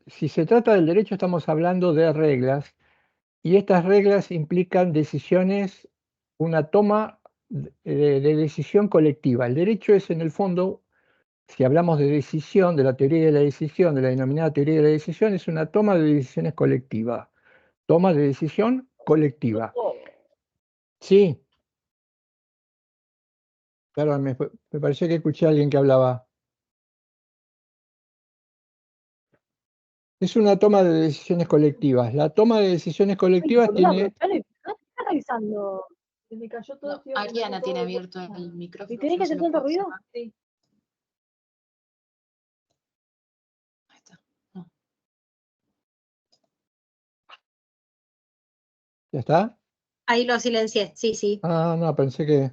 Si se trata del derecho, estamos hablando de reglas, y estas reglas implican decisiones, una toma de decisión colectiva. El derecho es, en el fondo, si hablamos de decisión, de la teoría de la decisión, de la denominada teoría de la decisión, es una toma de decisiones colectiva. Toma de decisión colectiva. Sí, claro, me pareció que escuché a alguien que hablaba. Es una toma de decisiones colectivas. La toma de decisiones Ay, colectivas boluda, pero tiene... está revisando. Se me cayó todo. No, Ariana tiene abierto el micrófono. ¿Y tenés que hacer tanto ruido? Sí. Ahí está. No. ¿Ya está? Ahí lo silencié, sí, sí. Ah, no, pensé que...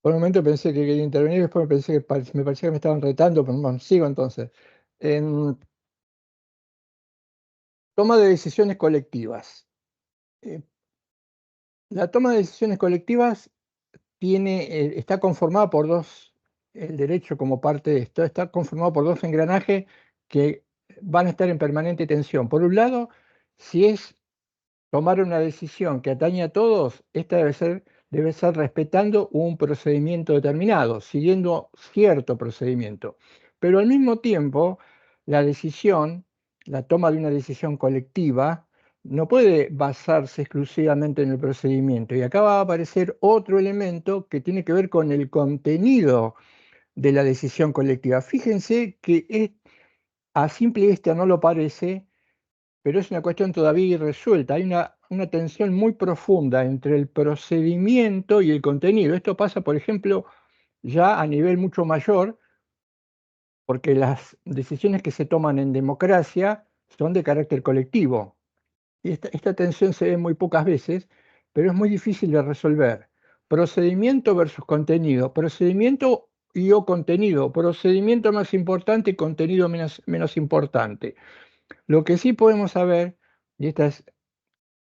Por un momento pensé que quería intervenir, después me parecía que me estaban retando, pero bueno, sigo entonces. En toma de decisiones colectivas. Eh, la toma de decisiones colectivas está conformada por dos, el derecho como parte de esto, está conformado por dos engranajes que van a estar en permanente tensión. Por un lado, si es tomar una decisión que atañe a todos, esta debe ser respetando un procedimiento determinado, siguiendo cierto procedimiento. Pero al mismo tiempo, la decisión, la toma de una decisión colectiva, no puede basarse exclusivamente en el procedimiento. Y acá va a aparecer otro elemento que tiene que ver con el contenido de la decisión colectiva. Fíjense que a simple vista no lo parece, pero es una cuestión todavía irresuelta. Hay una tensión muy profunda entre el procedimiento y el contenido. Esto pasa, por ejemplo, ya a nivel mucho mayor, porque las decisiones que se toman en democracia son de carácter colectivo. Y esta tensión se ve muy pocas veces, pero es muy difícil de resolver. Procedimiento versus contenido. Procedimiento y o contenido. Procedimiento más importante y contenido menos importante. Lo que sí podemos saber, y esta es,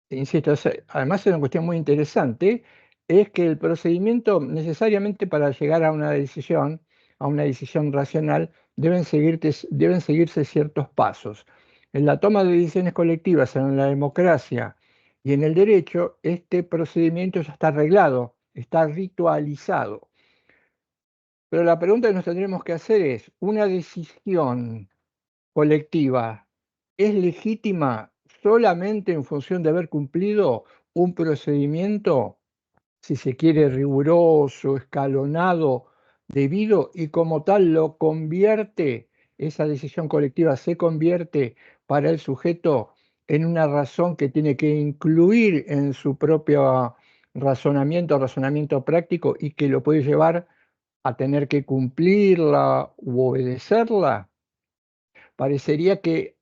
insisto, además es una cuestión muy interesante, es que el procedimiento necesariamente para llegar a una decisión racional, deben seguirse ciertos pasos. En la toma de decisiones colectivas, en la democracia y en el derecho, este procedimiento ya está arreglado, está ritualizado. Pero la pregunta que nos tendremos que hacer es, ¿una decisión colectiva es legítima solamente en función de haber cumplido un procedimiento, si se quiere, riguroso, escalonado, debido, y como tal lo convierte, esa decisión colectiva se convierte para el sujeto en una razón que tiene que incluir en su propio razonamiento práctico y que lo puede llevar a tener que cumplirla u obedecerla? Parecería que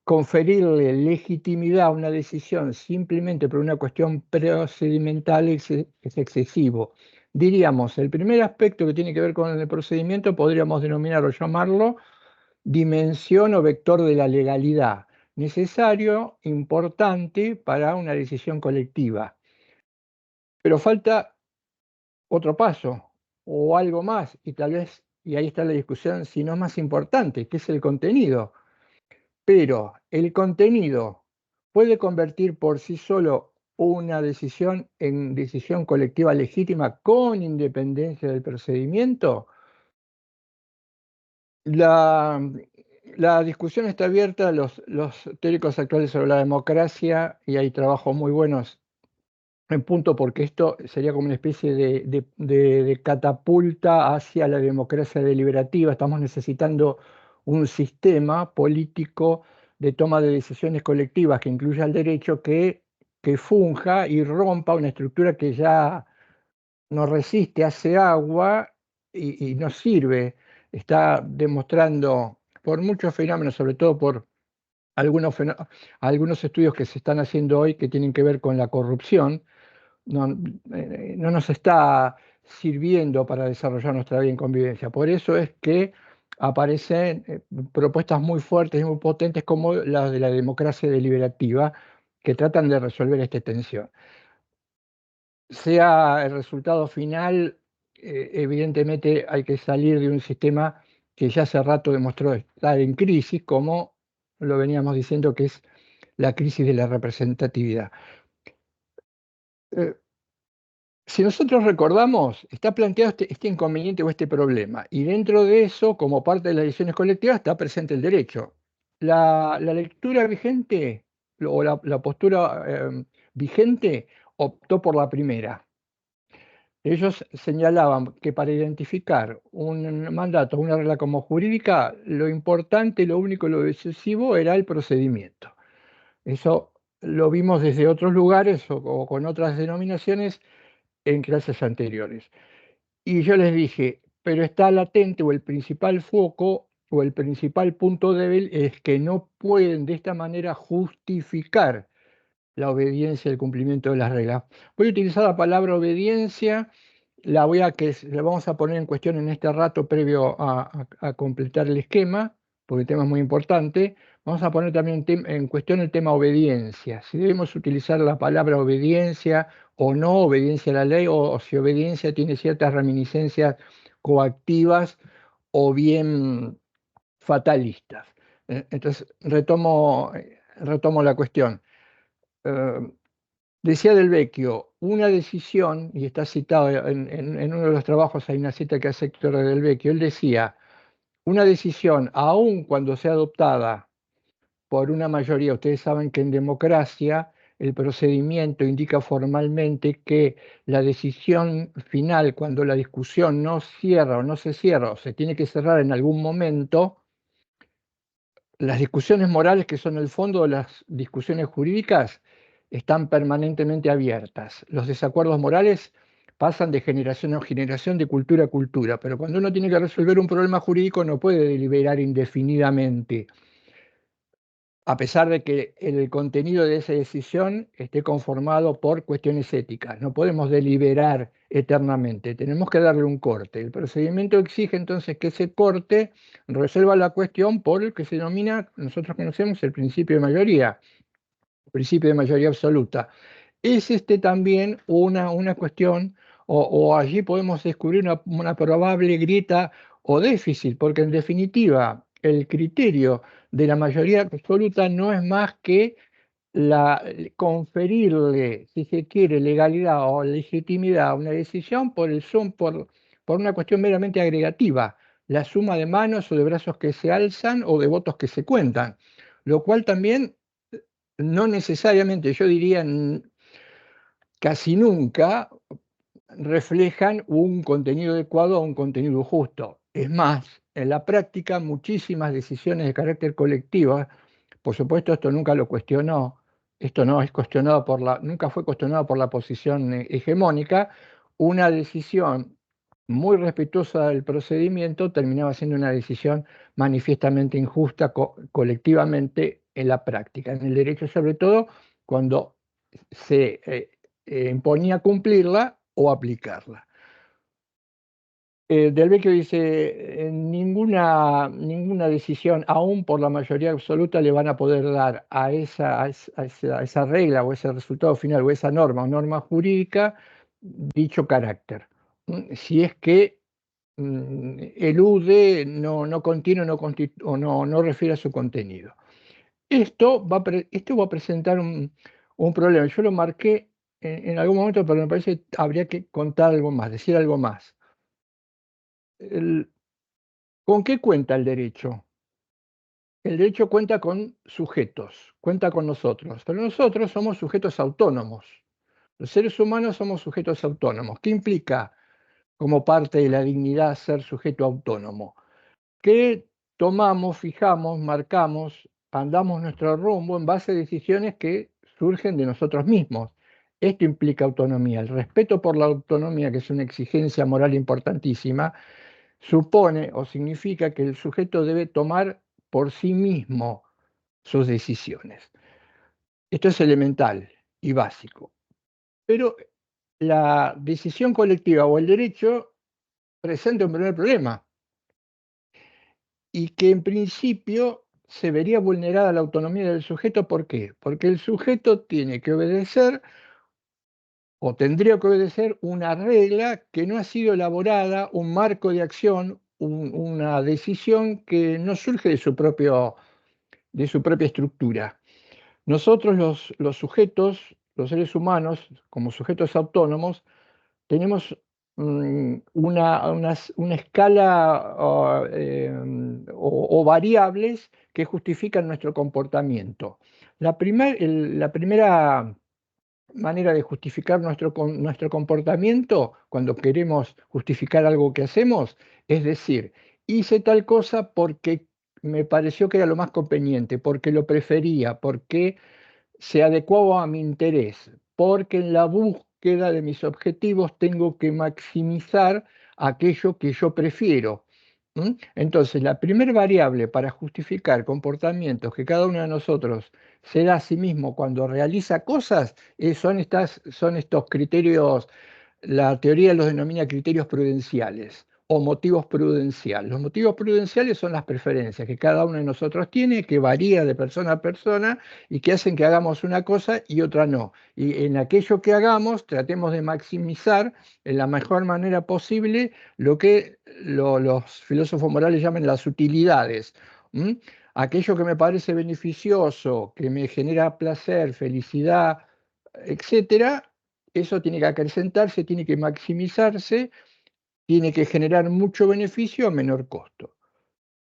conferirle legitimidad a una decisión simplemente por una cuestión procedimental es excesivo. Diríamos, el primer aspecto que tiene que ver con el procedimiento podríamos denominarlo, llamarlo dimensión o vector de la legalidad, necesario, importante para una decisión colectiva. Pero falta otro paso o algo más, y tal vez, y ahí está la discusión, si no es más importante, que es el contenido. Pero el contenido puede convertir por sí solo una decisión en decisión colectiva legítima con independencia del procedimiento. La, la discusión está abierta, los teóricos actuales sobre la democracia, y hay trabajos muy buenos en punto, porque esto sería como una especie de catapulta hacia la democracia deliberativa. Estamos necesitando un sistema político de toma de decisiones colectivas que incluya el derecho, que funja y rompa una estructura que ya no resiste, hace agua y no sirve. Está demostrando por muchos fenómenos, sobre todo por algunos estudios que se están haciendo hoy que tienen que ver con la corrupción, no nos está sirviendo para desarrollar nuestra vida en convivencia. Por eso es que aparecen propuestas muy fuertes y muy potentes como las de la democracia deliberativa, que tratan de resolver esta tensión. Sea el resultado final, evidentemente hay que salir de un sistema que ya hace rato demostró estar en crisis, como lo veníamos diciendo, que es la crisis de la representatividad. Si nosotros recordamos, está planteado este inconveniente o este problema, y dentro de eso, como parte de las decisiones colectivas, está presente el derecho. La lectura vigente o la postura vigente optó por la primera. Ellos señalaban que para identificar un mandato, una regla como jurídica, lo importante, lo único, lo decisivo era el procedimiento. Eso lo vimos desde otros lugares o con otras denominaciones en clases anteriores. Y yo les dije, pero está latente o el principal foco o el principal punto débil es que no pueden de esta manera justificar la obediencia y el cumplimiento de las reglas. Voy a utilizar la palabra obediencia, la vamos a poner en cuestión en este rato previo a completar el esquema, porque el tema es muy importante. Vamos a poner también en cuestión el tema obediencia, si debemos utilizar la palabra obediencia o no, obediencia a la ley, o si obediencia tiene ciertas reminiscencias coactivas o bien fatalistas. Entonces, retomo la cuestión. Decía Del Vecchio, una decisión, y está citado en uno de los trabajos, hay una cita que hace Héctor Del Vecchio, él decía, una decisión, aun cuando sea adoptada por una mayoría, ustedes saben que en democracia el procedimiento indica formalmente que la decisión final, cuando la discusión no cierra o no se cierra, o se tiene que cerrar en algún momento, las discusiones morales, que son el fondo de las discusiones jurídicas, están permanentemente abiertas. Los desacuerdos morales pasan de generación a generación, de cultura a cultura, pero cuando uno tiene que resolver un problema jurídico no puede deliberar indefinidamente, a pesar de que el contenido de esa decisión esté conformado por cuestiones éticas. No podemos deliberar eternamente, tenemos que darle un corte. El procedimiento exige entonces que ese corte resuelva la cuestión por el que se denomina, nosotros conocemos, el principio de mayoría, principio de mayoría absoluta. Es también una cuestión, o allí podemos descubrir una probable grieta o déficit, porque en definitiva el criterio de la mayoría absoluta no es más que conferirle, si se quiere, legalidad o legitimidad a una decisión por una cuestión meramente agregativa, la suma de manos o de brazos que se alzan o de votos que se cuentan, lo cual también no necesariamente, yo diría casi nunca, reflejan un contenido adecuado o un contenido justo. Es más, en la práctica muchísimas decisiones de carácter colectivo, por supuesto esto nunca lo cuestionó, esto no es cuestionado nunca fue cuestionado por la posición hegemónica, una decisión muy respetuosa del procedimiento terminaba siendo una decisión manifiestamente injusta colectivamente en la práctica, en el derecho sobre todo cuando se imponía cumplirla o aplicarla. Del Vecchio dice, ninguna decisión, aún por la mayoría absoluta, le van a poder dar a esa regla o ese resultado final o esa norma o norma jurídica dicho carácter. Si es que elude, no contiene o no refiere a su contenido. Esto va a presentar un problema. Yo lo marqué en algún momento, pero me parece que habría que contar algo más, decir algo más. ¿Con qué cuenta el derecho? El derecho cuenta con sujetos, cuenta con nosotros, pero nosotros somos sujetos autónomos. Los seres humanos somos sujetos autónomos. ¿Qué implica como parte de la dignidad ser sujeto autónomo? Que tomamos, fijamos, marcamos, andamos nuestro rumbo en base a decisiones que surgen de nosotros mismos. Esto implica autonomía. El respeto por la autonomía, que es una exigencia moral importantísima, supone o significa que el sujeto debe tomar por sí mismo sus decisiones. Esto es elemental y básico. Pero la decisión colectiva o el derecho presenta un primer problema, y que en principio se vería vulnerada la autonomía del sujeto. ¿Por qué? Porque el sujeto tiene que obedecer o tendría que obedecer una regla que no ha sido elaborada, un marco de acción, una decisión que no surge de su propia estructura. Nosotros los sujetos, los seres humanos, como sujetos autónomos, tenemos una escala o variables que justifican nuestro comportamiento. La primera manera de justificar nuestro comportamiento cuando queremos justificar algo que hacemos es decir, hice tal cosa porque me pareció que era lo más conveniente, porque lo prefería, porque se adecuaba a mi interés, porque en la búsqueda de mis objetivos tengo que maximizar aquello que yo prefiero. Entonces, la primera variable para justificar comportamientos que cada uno de nosotros se da a sí mismo cuando realiza cosas son estos criterios. La teoría los denomina criterios prudenciales o motivos prudenciales. Los motivos prudenciales son las preferencias que cada uno de nosotros tiene, que varía de persona a persona y que hacen que hagamos una cosa y otra no. Y en aquello que hagamos tratemos de maximizar en la mejor manera posible lo que los filósofos morales llaman las utilidades. Aquello que me parece beneficioso, que me genera placer, felicidad, etcétera, eso tiene que acrecentarse, tiene que maximizarse, tiene que generar mucho beneficio a menor costo.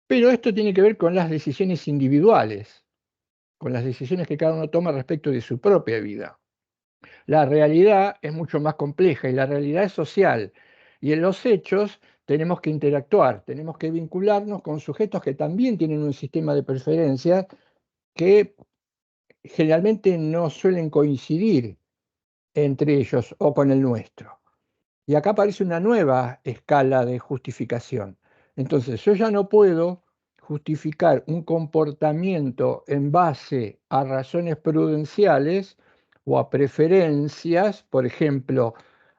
Pero esto tiene que ver con las decisiones individuales, con las decisiones que cada uno toma respecto de su propia vida. La realidad es mucho más compleja y la realidad es social. Y en los hechos tenemos que interactuar, tenemos que vincularnos con sujetos que también tienen un sistema de preferencias que generalmente no suelen coincidir entre ellos o con el nuestro. Y acá aparece una nueva escala de justificación. Entonces, yo ya no puedo justificar un comportamiento en base a razones prudenciales o a preferencias, por ejemplo,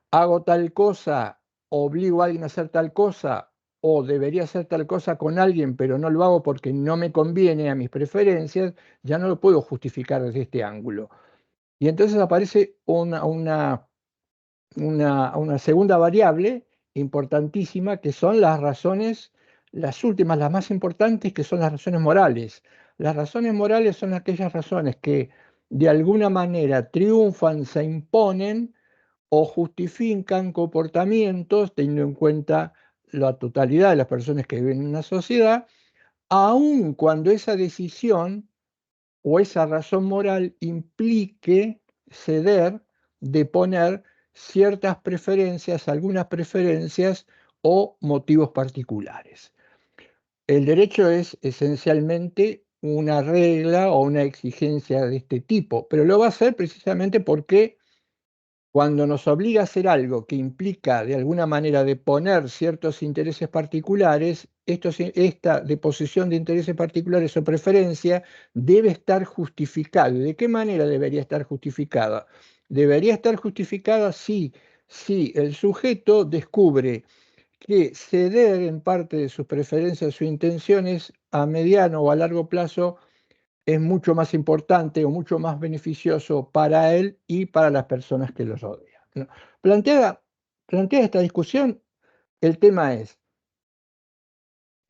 hago tal cosa, obligo a alguien a hacer tal cosa, o debería hacer tal cosa con alguien, pero no lo hago porque no me conviene a mis preferencias, ya no lo puedo justificar desde este ángulo. Y entonces aparece una segunda variable importantísima, que son las razones, las últimas, las más importantes, que son las razones morales. Las razones morales son aquellas razones que de alguna manera triunfan, se imponen o justifican comportamientos teniendo en cuenta la totalidad de las personas que viven en una sociedad, aun cuando esa decisión o esa razón moral implique ceder, deponer ciertas preferencias, algunas preferencias o motivos particulares. El derecho es esencialmente una regla o una exigencia de este tipo, pero lo va a hacer precisamente porque cuando nos obliga a hacer algo que implica de alguna manera deponer ciertos intereses particulares, esta deposición de intereses particulares o preferencia debe estar justificada. ¿De qué manera debería estar justificada? Debería estar justificada si el sujeto descubre que ceder en parte de sus preferencias o intenciones a mediano o a largo plazo es mucho más importante o mucho más beneficioso para él y para las personas que lo rodean, ¿no? Planteada esta discusión, el tema es,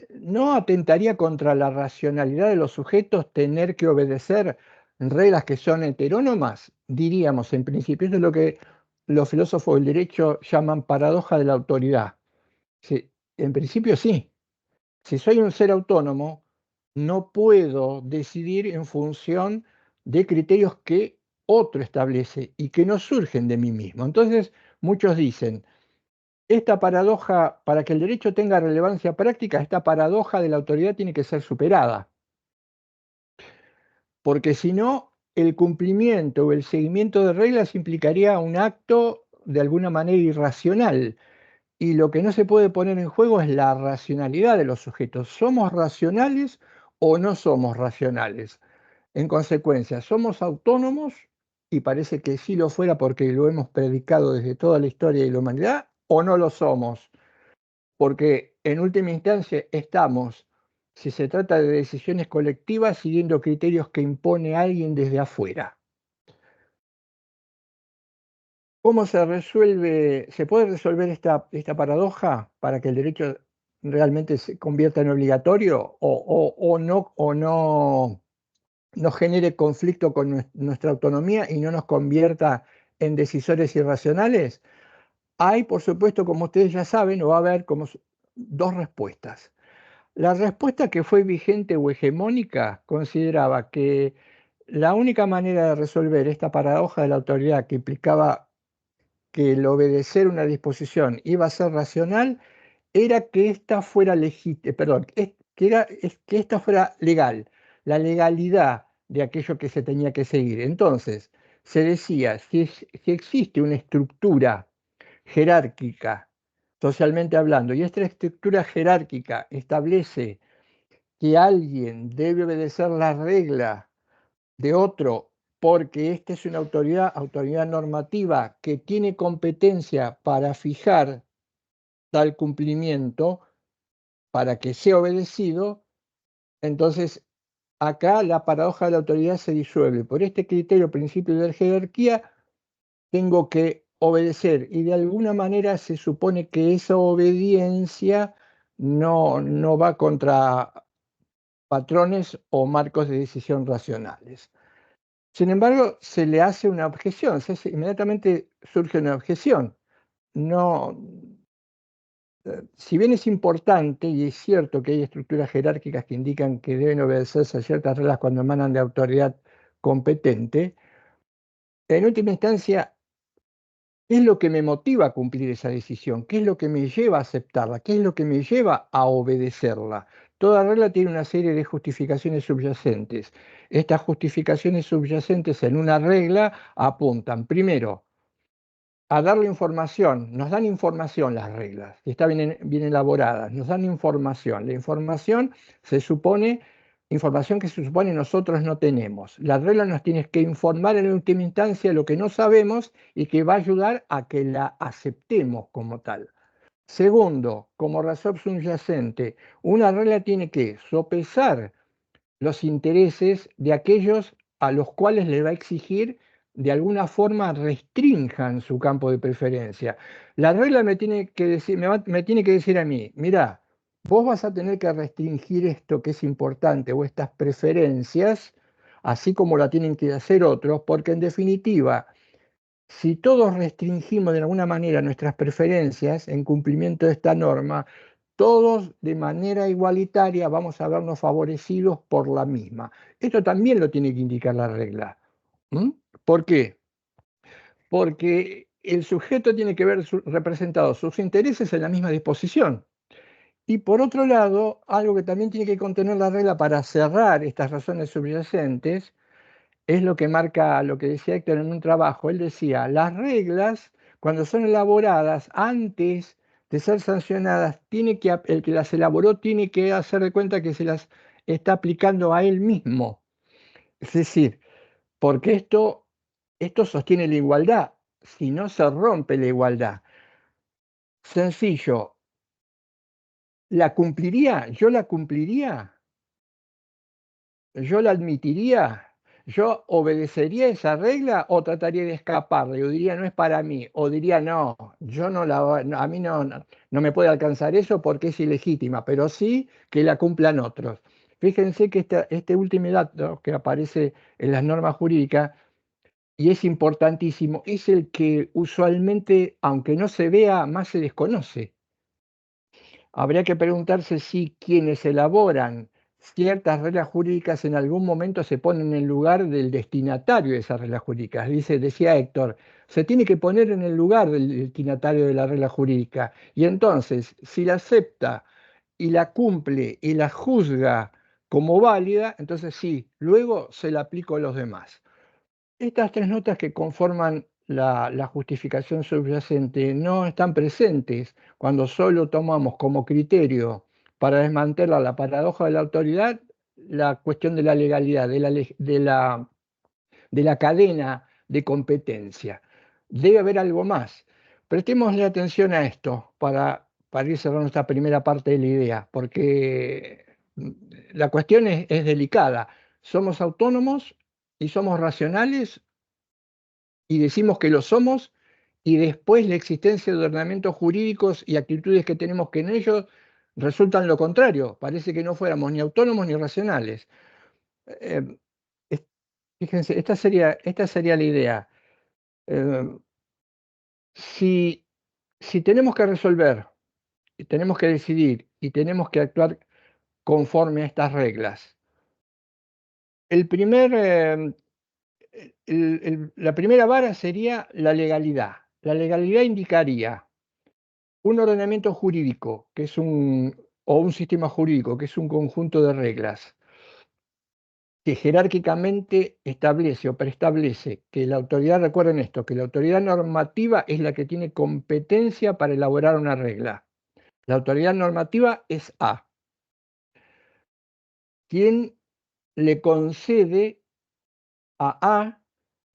¿no atentaría contra la racionalidad de los sujetos tener que obedecer reglas que son heterónomas? Diríamos, en principio, eso es lo que los filósofos del derecho llaman paradoja de la autoridad. Sí, en principio sí. Si soy un ser autónomo, no puedo decidir en función de criterios que otro establece y que no surgen de mí mismo. Entonces, muchos dicen, esta paradoja, para que el derecho tenga relevancia práctica, esta paradoja de la autoridad tiene que ser superada, porque si no, el cumplimiento o el seguimiento de reglas implicaría un acto de alguna manera irracional. Y lo que no se puede poner en juego es la racionalidad de los sujetos. ¿Somos racionales o no somos racionales? En consecuencia, ¿somos autónomos? Y parece que sí lo fuera porque lo hemos predicado desde toda la historia de la humanidad, ¿o no lo somos? Porque en última instancia estamos, si se trata de decisiones colectivas, siguiendo criterios que impone alguien desde afuera. ¿Cómo se resuelve? ¿Se puede resolver esta paradoja para que el derecho realmente se convierta en obligatorio o no genere conflicto con nuestra autonomía y no nos convierta en decisores irracionales? Hay, por supuesto, como ustedes ya saben, o va a haber como dos respuestas. La respuesta que fue vigente o hegemónica consideraba que la única manera de resolver esta paradoja de la autoridad que implicaba que el obedecer una disposición iba a ser racional era que ésta fuera perdón, que ésta fuera legal, la legalidad de aquello que se tenía que seguir. Entonces, se decía, si existe una estructura jerárquica, socialmente hablando, y esta estructura jerárquica establece que alguien debe obedecer la regla de otro porque esta es una autoridad normativa que tiene competencia para fijar tal cumplimiento para que sea obedecido, entonces acá la paradoja de la autoridad se disuelve. Por este criterio, principio de la jerarquía, tengo que obedecer y de alguna manera se supone que esa obediencia no va contra patrones o marcos de decisión racionales. Sin embargo, se le hace una objeción, inmediatamente surge una objeción. No, si bien es importante y es cierto que hay estructuras jerárquicas que indican que deben obedecerse a ciertas reglas cuando emanan de autoridad competente, en última instancia, ¿qué es lo que me motiva a cumplir esa decisión? ¿Qué es lo que me lleva a aceptarla? ¿Qué es lo que me lleva a obedecerla? Toda regla tiene una serie de justificaciones subyacentes. Estas justificaciones subyacentes en una regla apuntan, primero, a darle información. Nos dan información las reglas, que están bien elaboradas, nos dan información. La información información que se supone nosotros no tenemos. La regla nos tiene que informar en última instancia lo que no sabemos y que va a ayudar a que la aceptemos como tal. Segundo, como razón subyacente, una regla tiene que sopesar los intereses de aquellos a los cuales le va a exigir de alguna forma restrinjan su campo de preferencia. La regla me tiene que decir, me tiene que decir a mí, mira, vos vas a tener que restringir esto que es importante o estas preferencias, así como la tienen que hacer otros, porque en definitiva, si todos restringimos de alguna manera nuestras preferencias en cumplimiento de esta norma, todos de manera igualitaria vamos a vernos favorecidos por la misma. Esto también lo tiene que indicar la regla. ¿Por qué? Porque el sujeto tiene que ver representados sus intereses en la misma disposición. Y por otro lado, algo que también tiene que contener la regla para cerrar estas razones subyacentes es lo que marca lo que decía Héctor en un trabajo. Él decía, las reglas, cuando son elaboradas antes de ser sancionadas, el que las elaboró tiene que hacer de cuenta que se las está aplicando a él mismo. Es decir, porque esto sostiene la igualdad, si no se rompe la igualdad. Sencillo, ¿la cumpliría? ¿Yo la cumpliría? ¿Yo la admitiría? ¿Yo obedecería esa regla o trataría de escaparle? O diría, no es para mí. O diría, no, yo no la, no, a mí no me puede alcanzar eso porque es ilegítima, pero sí que la cumplan otros. Fíjense que este último dato que aparece en las normas jurídicas, y es importantísimo, es el que usualmente, aunque no se vea, más se desconoce. Habría que preguntarse si quienes elaboran ciertas reglas jurídicas en algún momento se ponen en el lugar del destinatario de esas reglas jurídicas. Decía Héctor, se tiene que poner en el lugar del destinatario de la regla jurídica. Y entonces, si la acepta y la cumple y la juzga como válida, entonces sí, luego se la aplico a los demás. Estas tres notas que conforman la justificación subyacente no están presentes cuando solo tomamos como criterio para desmantelar la paradoja de la autoridad la cuestión de la legalidad, de la cadena de competencia. Debe haber algo más. Prestémosle atención a esto para ir cerrando esta primera parte de la idea, porque la cuestión es delicada. ¿Somos autónomos y somos racionales y decimos que lo somos, y después la existencia de ordenamientos jurídicos y actitudes que tenemos que en ellos resultan lo contrario, parece que no fuéramos ni autónomos ni racionales. Fíjense, esta sería la idea. Si tenemos que resolver, y tenemos que decidir, y tenemos que actuar conforme a estas reglas, la primera vara sería la legalidad. La legalidad indicaría un ordenamiento jurídico, o un sistema jurídico, que es un conjunto de reglas que jerárquicamente establece o preestablece que la autoridad, recuerden esto, que la autoridad normativa es la que tiene competencia para elaborar una regla. La autoridad normativa es A. ¿Quién le concede a A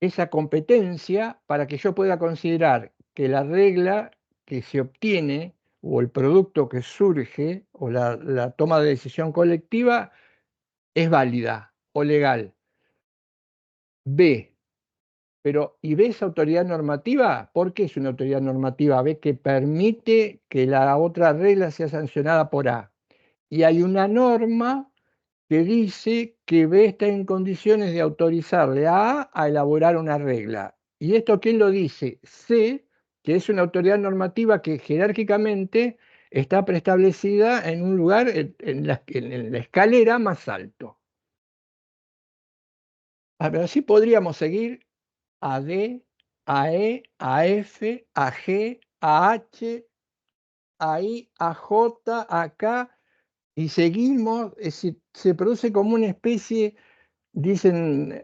esa competencia para que yo pueda considerar que la regla que se obtiene o el producto que surge o la toma de decisión colectiva es válida o legal? B. Pero, ¿y B es autoridad normativa? ¿Por qué es una autoridad normativa? B, que permite que la otra regla sea sancionada por A. Y hay una norma que dice que B está en condiciones de autorizarle a A a elaborar una regla. ¿Y esto quién lo dice? C, que es una autoridad normativa que jerárquicamente está preestablecida en un lugar, en la escalera más alto. A ver, así podríamos seguir a D, a E, a F, a G, a H, a I, a J, a K, y seguimos, se produce como una especie, dicen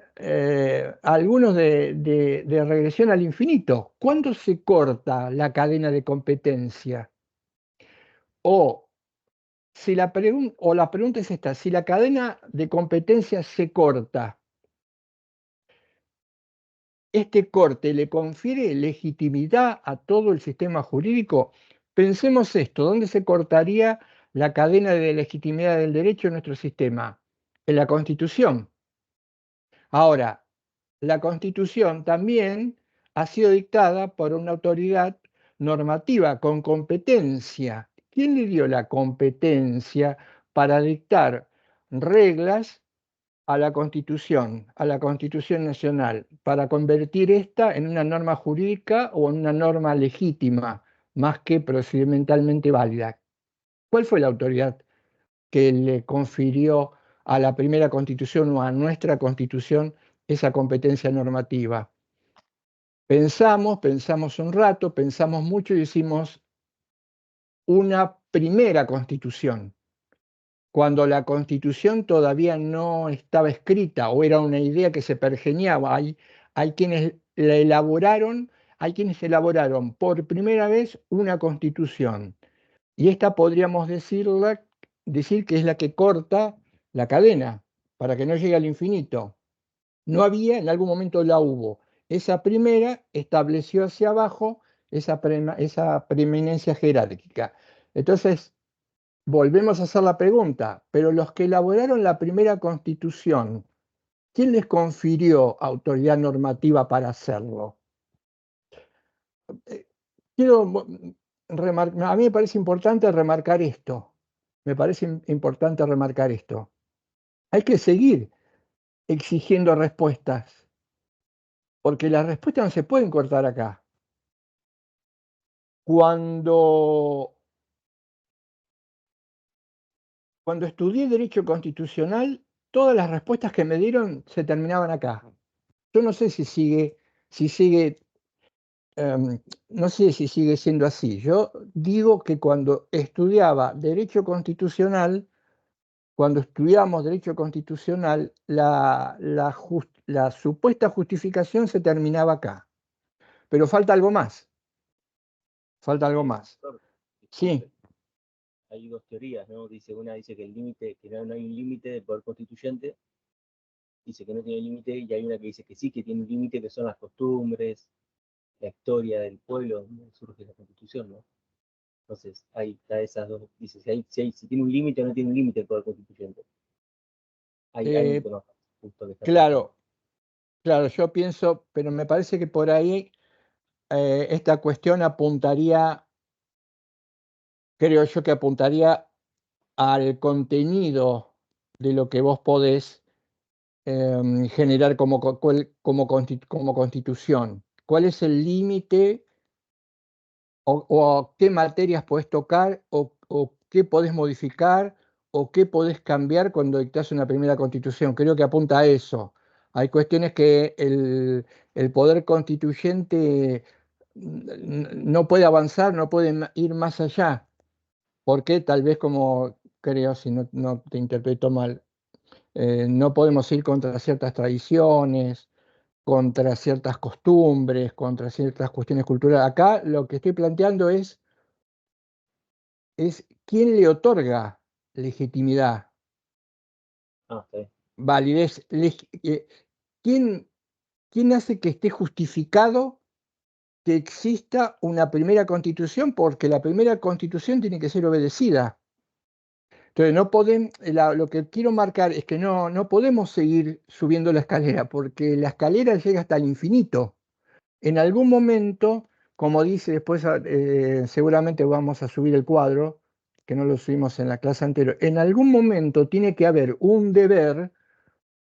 algunos, de regresión al infinito. ¿Cuándo se corta la cadena de competencia? O la pregunta es esta: si la cadena de competencia se corta, ¿este corte le confiere legitimidad a todo el sistema jurídico? Pensemos esto: ¿dónde se cortaría la cadena de legitimidad del derecho en nuestro sistema? En la Constitución. Ahora, la Constitución también ha sido dictada por una autoridad normativa con competencia. ¿Quién le dio la competencia para dictar reglas a la Constitución Nacional, para convertir esta en una norma jurídica o en una norma legítima, más que procedimentalmente válida? ¿Cuál fue la autoridad que le confirió a la primera Constitución o a nuestra Constitución esa competencia normativa? Pensamos un rato, pensamos mucho y hicimos una primera Constitución, cuando la Constitución todavía no estaba escrita o era una idea que se pergeñaba. Hay quienes la elaboraron, por primera vez una Constitución, y esta podríamos decir que es la que corta la cadena para que no llegue al infinito. No había, en algún momento la hubo. Esa primera estableció hacia abajo esa preeminencia jerárquica. Entonces, volvemos a hacer la pregunta: pero los que elaboraron la primera Constitución, ¿quién les confirió autoridad normativa para hacerlo? A mí me parece importante remarcar esto. Hay que seguir exigiendo respuestas, porque las respuestas no se pueden cortar acá. Cuando estudié Derecho Constitucional, todas las respuestas que me dieron se terminaban acá. Yo no sé si sigue no sé si sigue siendo así. Yo digo que cuando estudiábamos Derecho Constitucional, la supuesta justificación se terminaba acá. Pero falta algo más. Sí. Hay dos teorías, ¿no? Una dice que no hay un límite del poder constituyente, dice que no tiene límite, y hay una que dice que sí, que tiene un límite, que son las costumbres, la historia del pueblo donde surge la Constitución, ¿no? Entonces, ahí está esas dos. Dice si tiene un límite o no tiene un límite el poder constituyente. Hay un tema justo que está Claro, yo pienso, pero me parece que por ahí esta cuestión creo yo que apuntaría al contenido de lo que vos podés generar como constitución. ¿Cuál es el límite o qué materias podés tocar o qué podés modificar o qué podés cambiar cuando dictás una primera constitución? Creo que apunta a eso. Hay cuestiones que el poder constituyente no puede avanzar, no puede ir más allá, porque tal vez, como creo, si no te interpreto mal, no podemos ir contra ciertas tradiciones, contra ciertas costumbres, contra ciertas cuestiones culturales. Acá lo que estoy planteando es quién le otorga legitimidad, Ah, está bien. validez, quién, quién hace que esté justificado que exista una primera constitución, porque la primera constitución tiene que ser obedecida. Entonces, no podemos, lo que quiero marcar es que no podemos seguir subiendo la escalera, porque la escalera llega hasta el infinito. En algún momento, como dice después, seguramente vamos a subir el cuadro, que no lo subimos en la clase anterior, en algún momento tiene que haber un deber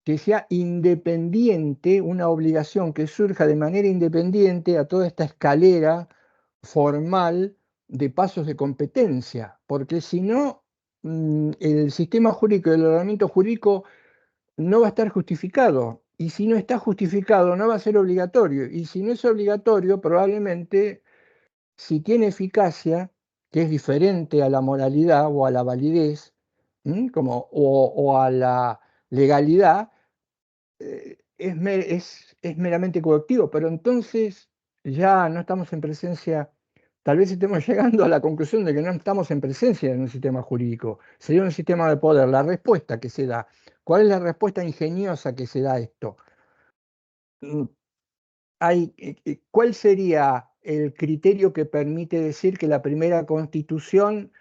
que sea independiente, una obligación que surja de manera independiente a toda esta escalera formal de pasos de competencia, porque si no, el sistema jurídico, el ordenamiento jurídico no va a estar justificado. Y si no está justificado, no va a ser obligatorio. Y si no es obligatorio, probablemente, si tiene eficacia, que es diferente a la moralidad o a la validez, o a la legalidad, es meramente coactivo. Pero entonces ya no estamos en presencia, tal vez estemos llegando a la conclusión de que no estamos en presencia de un sistema jurídico, sería un sistema de poder. La respuesta que se da, ¿cuál es la respuesta ingeniosa que se da a esto? ¿Cuál sería el criterio que permite decir que la primera constitución,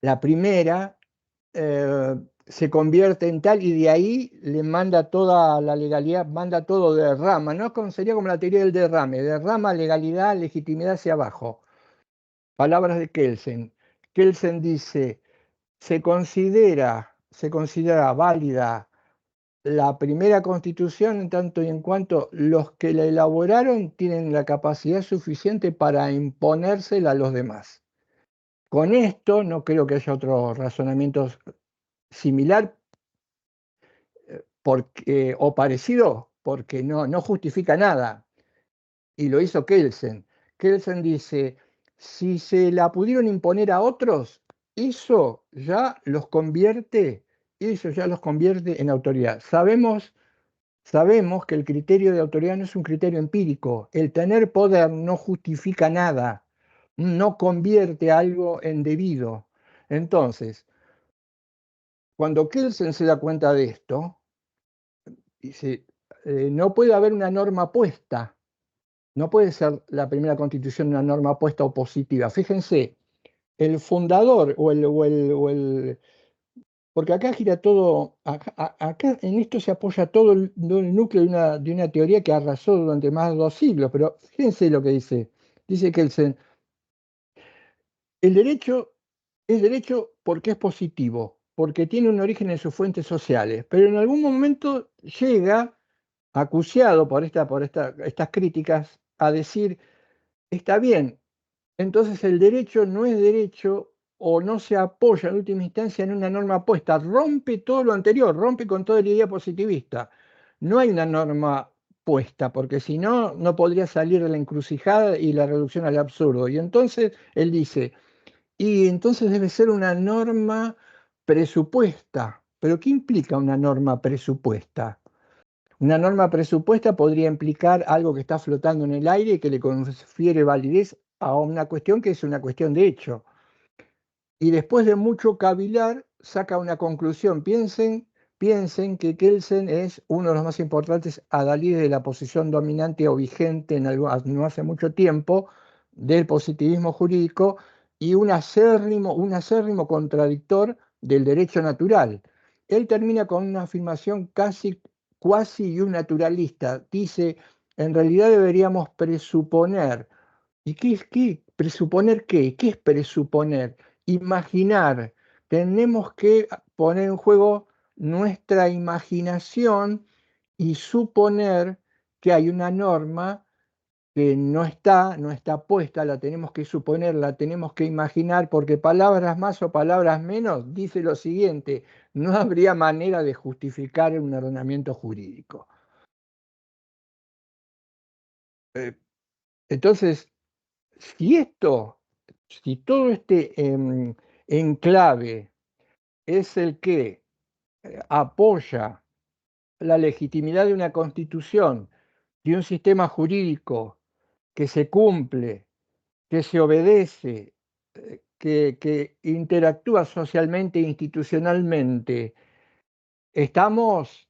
la primera, se convierte en tal y de ahí le manda toda la legalidad, manda todo derrama, ¿no? Sería como la teoría del derrame, derrama legalidad, legitimidad hacia abajo? Palabras de Kelsen. Kelsen dice, se considera válida la primera constitución en tanto y en cuanto los que la elaboraron tienen la capacidad suficiente para imponérsela a los demás. Con esto no creo que haya otro razonamiento similar o parecido, porque no justifica nada. Y lo hizo Kelsen. Kelsen dice, si se la pudieron imponer a otros, eso ya los convierte en autoridad. Sabemos que el criterio de autoridad no es un criterio empírico. El tener poder no justifica nada, no convierte algo en debido. Entonces, cuando Kelsen se da cuenta de esto, dice, no puede haber una norma puesta. No puede ser la primera constitución una norma puesta o positiva. Fíjense, el fundador porque acá gira todo, acá en esto se apoya todo el núcleo de una teoría que arrasó durante más de 2 siglos, pero fíjense lo que dice. Dice que el derecho es derecho porque es positivo, porque tiene un origen en sus fuentes sociales, pero en algún momento llega, acuciado por estas críticas, a decir, está bien, entonces el derecho no es derecho o no se apoya en última instancia en una norma puesta, rompe todo lo anterior, rompe con toda la idea positivista. No hay una norma puesta, porque si no, no podría salir de la encrucijada y la reducción al absurdo. Y entonces él dice, y entonces debe ser una norma presupuesta. ¿Pero qué implica una norma presupuesta? Una norma presupuesta podría implicar algo que está flotando en el aire y que le confiere validez a una cuestión que es una cuestión de hecho. Y después de mucho cavilar, saca una conclusión. Piensen que Kelsen es uno de los más importantes adalides de la posición dominante o vigente no hace mucho tiempo del positivismo jurídico y un acérrimo contradictor del derecho natural. Él termina con una afirmación cuasi un naturalista. Dice, en realidad deberíamos presuponer. ¿Y qué es qué? ¿Presuponer qué? ¿Qué es presuponer? Imaginar tenemos que poner en juego nuestra imaginación y suponer que hay una norma que no está puesta, la tenemos que suponer, la tenemos que imaginar, porque palabras más o palabras menos dice lo siguiente: no habría manera de justificar un ordenamiento jurídico. Entonces, si todo este enclave es el que apoya la legitimidad de una constitución, de un sistema jurídico que se cumple, que se obedece, que interactúa socialmente e institucionalmente, hemos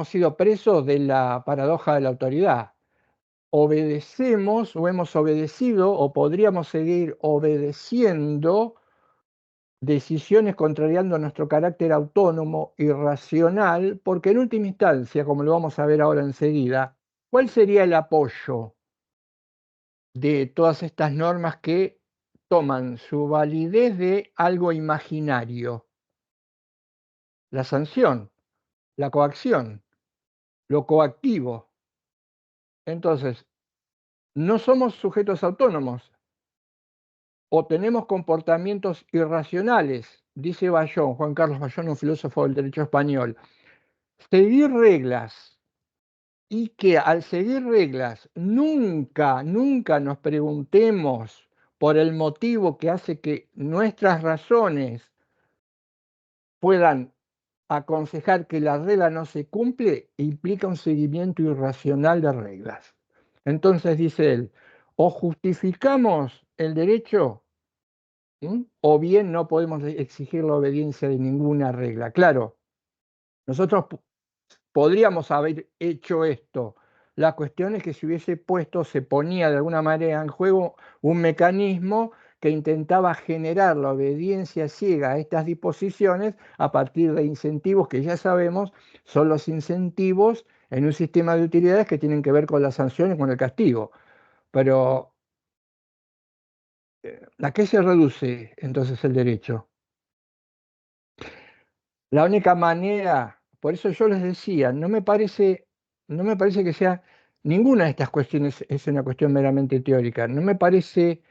sido presos de la paradoja de la autoridad. Obedecemos o hemos obedecido o podríamos seguir obedeciendo decisiones contrariando nuestro carácter autónomo y racional, porque en última instancia, como lo vamos a ver ahora enseguida, ¿cuál sería el apoyo de todas estas normas que toman su validez de algo imaginario? La sanción, la coacción, lo coactivo. Entonces, no somos sujetos autónomos o tenemos comportamientos irracionales, dice Bayón, Juan Carlos Bayón, un filósofo del derecho español. Seguir reglas y que al seguir reglas nunca nos preguntemos por el motivo que hace que nuestras razones puedan aconsejar que la regla no se cumple, implica un seguimiento irracional de reglas. Entonces dice él, o justificamos el derecho, o bien no podemos exigir la obediencia de ninguna regla. Claro, nosotros podríamos haber hecho esto. La cuestión es que se ponía de alguna manera en juego un mecanismo que intentaba generar la obediencia ciega a estas disposiciones a partir de incentivos que ya sabemos son los incentivos en un sistema de utilidades que tienen que ver con las sanciones, con el castigo. Pero, ¿a qué se reduce entonces el derecho? La única manera, por eso yo les decía, no me parece que sea ninguna de estas cuestiones es una cuestión meramente teórica. No me parece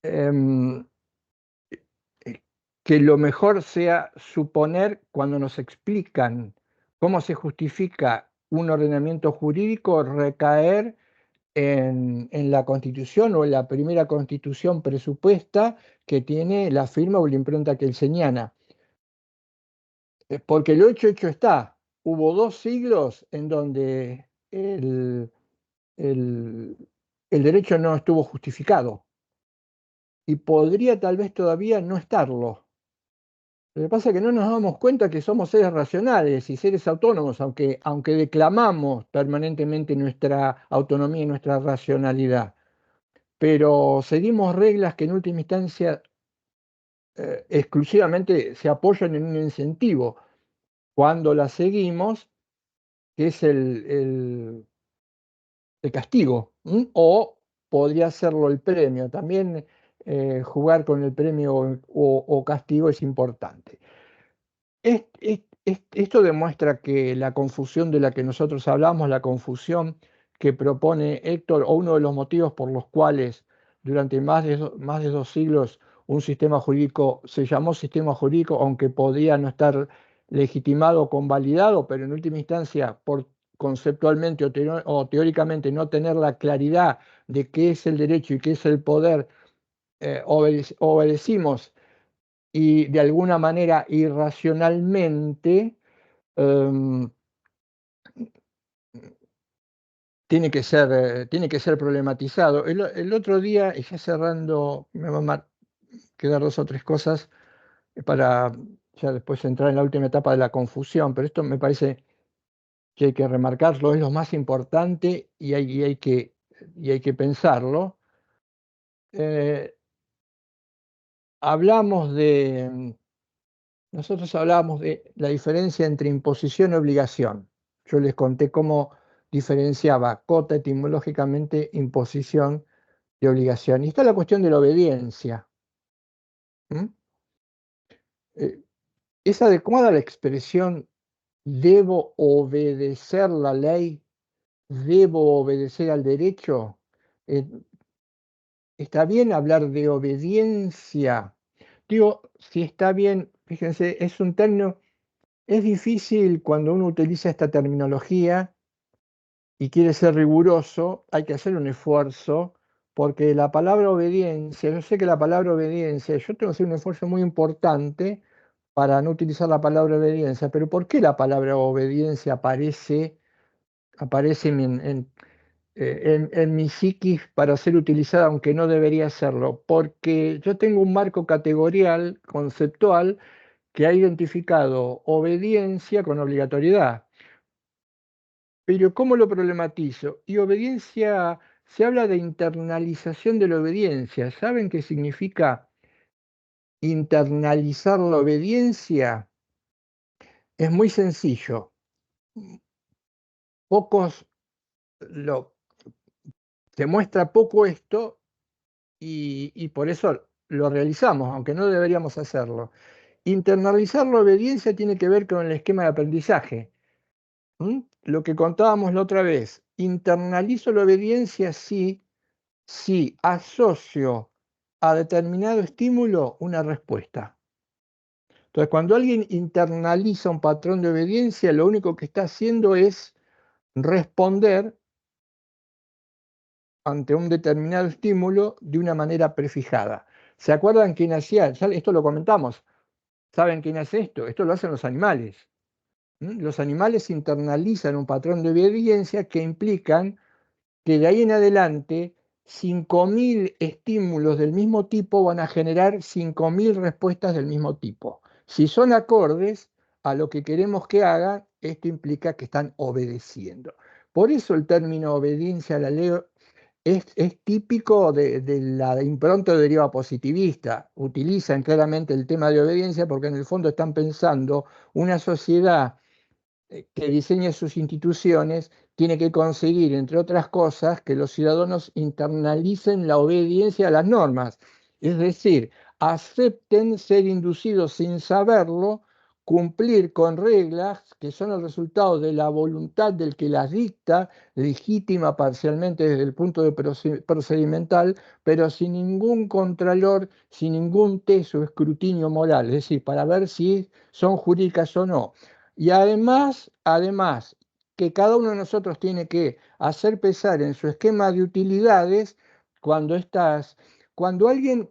em, que lo mejor sea suponer cuando nos explican cómo se justifica un ordenamiento jurídico recaer en la Constitución o en la primera Constitución presupuesta que tiene la firma o la impronta kelseniana. Porque lo hecho está. Hubo 2 siglos en donde el derecho no estuvo justificado y podría tal vez todavía no estarlo. Lo que pasa es que no nos damos cuenta que somos seres racionales y seres autónomos, aunque declamamos permanentemente nuestra autonomía y nuestra racionalidad, pero seguimos reglas que en última instancia exclusivamente se apoyan en un incentivo. Cuando las seguimos, que es el castigo, o podría serlo el premio. También jugar con el premio o castigo es importante. Esto demuestra que la confusión de la que nosotros hablamos, la confusión que propone Héctor, o uno de los motivos por los cuales durante más de 2 siglos un sistema jurídico se llamó sistema jurídico, aunque podía no estar legitimado o convalidado, pero en última instancia, por conceptualmente o teóricamente no tener la claridad de qué es el derecho y qué es el poder, obedecimos y de alguna manera irracionalmente em, tiene que ser problematizado. El otro día, y ya cerrando, me van a quedar 2 o 3 cosas para ya después entrar en la última etapa de la confusión, pero esto me parece que hay que remarcarlo, es lo más importante y hay que pensarlo. Hablamos Nosotros hablábamos de la diferencia entre imposición y obligación. Yo les conté cómo diferenciaba Cota etimológicamente imposición de obligación. Y está la cuestión de la obediencia. ¿Es adecuada la expresión debo obedecer la ley? ¿Debo obedecer al derecho? ¿Está bien hablar de obediencia? Digo, si está bien, fíjense, es un término, es difícil cuando uno utiliza esta terminología y quiere ser riguroso, hay que hacer un esfuerzo, porque la palabra obediencia, yo sé que la palabra obediencia, yo tengo que hacer un esfuerzo muy importante para no utilizar la palabra obediencia, pero ¿por qué la palabra obediencia aparece en mi psiquis para ser utilizada, aunque no debería serlo? Porque yo tengo un marco categorial, conceptual, que ha identificado obediencia con obligatoriedad. Pero ¿cómo lo problematizo? Y obediencia, se habla de internalización de la obediencia. ¿Saben qué significa internalizar la obediencia? Es muy sencillo. Pocos lo, se muestra poco esto y por eso lo realizamos, aunque no deberíamos hacerlo. Internalizar la obediencia tiene que ver con el esquema de aprendizaje. Lo que contábamos la otra vez. Internalizo la obediencia si asocio a determinado estímulo una respuesta. Entonces, cuando alguien internaliza un patrón de obediencia, lo único que está haciendo es responder ante un determinado estímulo de una manera prefijada. ¿Se acuerdan quién hacía? Esto lo comentamos. ¿Saben quién hace esto? Esto lo hacen los animales. Los animales internalizan un patrón de obediencia que implican que de ahí en adelante 5.000 estímulos del mismo tipo van a generar 5.000 respuestas del mismo tipo. Si son acordes a lo que queremos que hagan, esto implica que están obedeciendo. Por eso el término obediencia a la ley es típico de la impronta de deriva positivista. Utilizan claramente el tema de obediencia porque en el fondo están pensando una sociedad que diseña sus instituciones tiene que conseguir, entre otras cosas, que los ciudadanos internalicen la obediencia a las normas, es decir, acepten ser inducidos sin saberlo, cumplir con reglas que son el resultado de la voluntad del que las dicta, legítima parcialmente desde el punto de procedimental, pero sin ningún contralor, sin ningún test o escrutinio moral, es decir, para ver si son jurídicas o no. Y además, que cada uno de nosotros tiene que hacer pesar en su esquema de utilidades cuando alguien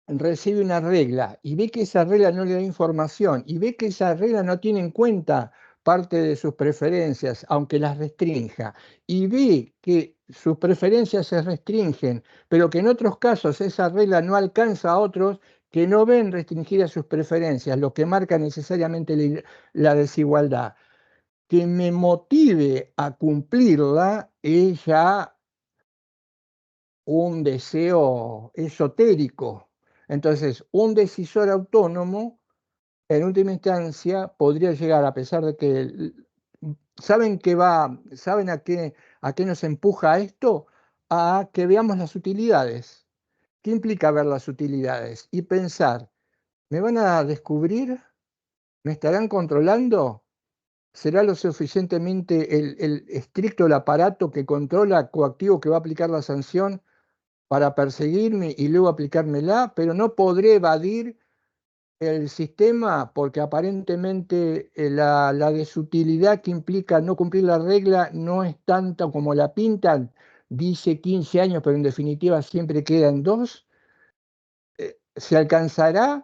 recibe una regla y ve que esa regla no le da información y ve que esa regla no tiene en cuenta parte de sus preferencias, aunque las restrinja, y ve que sus preferencias se restringen, pero que en otros casos esa regla no alcanza a otros que no ven restringidas sus preferencias, lo que marca necesariamente la desigualdad. Que me motive a cumplirla es ya un deseo esotérico. Entonces, un decisor autónomo, en última instancia, podría llegar, a pesar de que ¿saben a qué nos empuja esto? A que veamos las utilidades. ¿Qué implica ver las utilidades? Y pensar, ¿me van a descubrir? ¿Me estarán controlando? ¿Será lo suficientemente el estricto el aparato que controla coactivo que va a aplicar la sanción para perseguirme y luego aplicármela? Pero no podré evadir el sistema porque aparentemente la desutilidad que implica no cumplir la regla no es tanta como la pintan. Dice 15 años, pero en definitiva siempre quedan 2. ¿Se alcanzará?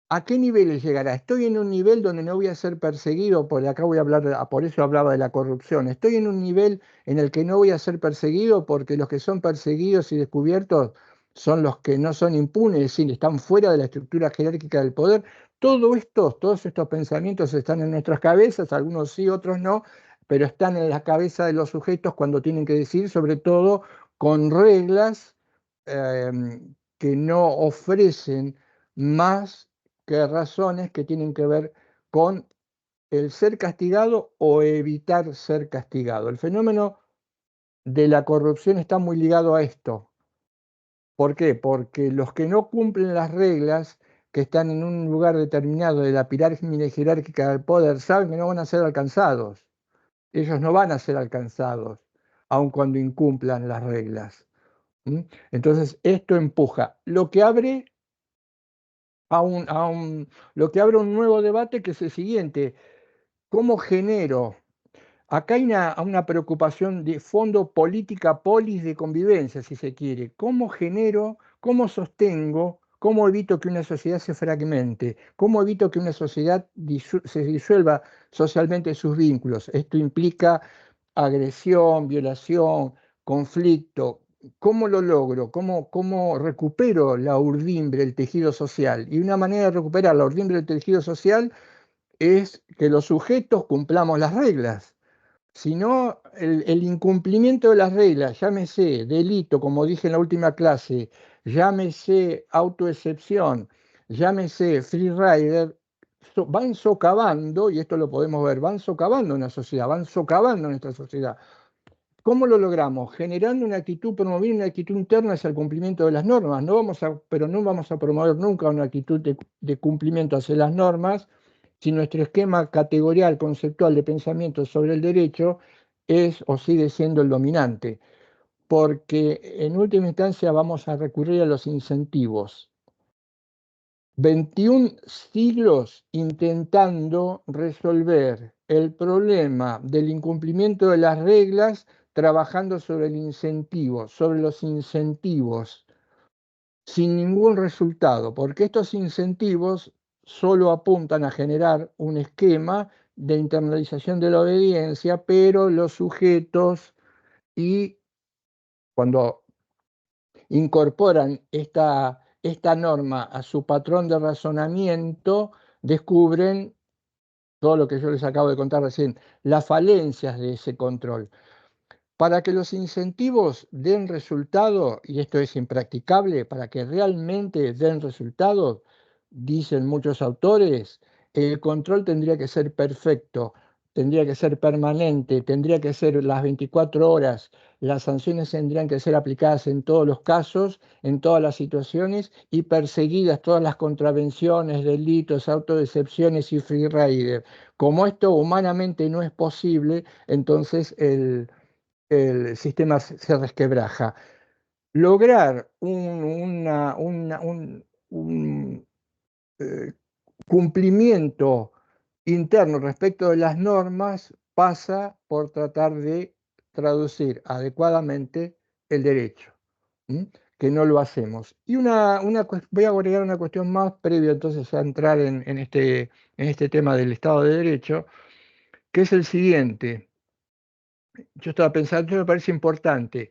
¿A qué niveles llegará? Estoy en un nivel donde no voy a ser perseguido, por acá voy a hablar, por eso hablaba de la corrupción. Estoy en un nivel en el que no voy a ser perseguido porque los que son perseguidos y descubiertos son los que no son impunes, es decir, están fuera de la estructura jerárquica del poder. Todos estos pensamientos están en nuestras cabezas, algunos sí, otros no, pero están en la cabeza de los sujetos cuando tienen que decir, sobre todo con reglas eh, que no ofrecen más que razones que tienen que ver con el ser castigado o evitar ser castigado. El fenómeno de la corrupción está muy ligado a esto. ¿Por qué? Porque los que no cumplen las reglas que están en un lugar determinado de la pirámide jerárquica del poder saben que no van a ser alcanzados. Ellos no van a ser alcanzados, aun cuando incumplan las reglas. Entonces, esto empuja, lo que abre lo que abre un nuevo debate, que es el siguiente: ¿cómo genero? Acá hay una preocupación de fondo, política polis de convivencia, si se quiere. ¿Cómo genero, cómo sostengo, cómo evito que una sociedad se fragmente? ¿Cómo evito que una sociedad se disuelva socialmente sus vínculos? Esto implica agresión, violación, conflicto. ¿Cómo lo logro? ¿Cómo recupero la urdimbre, el tejido social? Y una manera de recuperar la urdimbre del tejido social es que los sujetos cumplamos las reglas. Si no, el incumplimiento de las reglas, llámese delito, como dije en la última clase, llámese autoexcepción, llámese free rider, van socavando, y esto lo podemos ver, van socavando una sociedad, van socavando nuestra sociedad. ¿Cómo lo logramos? Generando una actitud, promoviendo una actitud interna hacia el cumplimiento de las normas. Pero no vamos a promover nunca una actitud de cumplimiento hacia las normas si nuestro esquema categorial, conceptual de pensamiento sobre el derecho es o sigue siendo el dominante. Porque en última instancia vamos a recurrir a los incentivos. 21 siglos intentando resolver el problema del incumplimiento de las reglas, trabajando sobre el incentivo, sobre los incentivos, sin ningún resultado, porque estos incentivos solo apuntan a generar un esquema de internalización de la obediencia, pero los sujetos, y cuando incorporan esta norma a su patrón de razonamiento, descubren todo lo que yo les acabo de contar recién, las falencias de ese control. Para que los incentivos den resultado, y esto es impracticable, para que realmente den resultado, dicen muchos autores, el control tendría que ser perfecto, tendría que ser permanente, tendría que ser las 24 horas, las sanciones tendrían que ser aplicadas en todos los casos, en todas las situaciones, y perseguidas todas las contravenciones, delitos, autodecepciones y free rider. Como esto humanamente no es posible, entonces el sistema se resquebraja. Lograr un cumplimiento interno respecto de las normas pasa por tratar de traducir adecuadamente el derecho, que no lo hacemos. Y voy a agregar una cuestión más previa entonces a entrar en este tema del Estado de Derecho, que es el siguiente. Yo estaba pensando, me parece importante,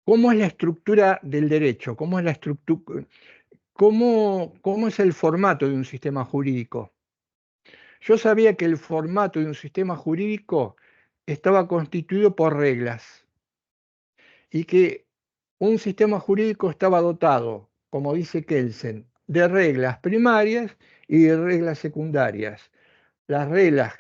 cómo es la estructura del derecho, cómo es el formato de un sistema jurídico. Yo sabía que el formato de un sistema jurídico estaba constituido por reglas y que un sistema jurídico estaba dotado, como dice Kelsen, de reglas primarias y de reglas secundarias. Las reglas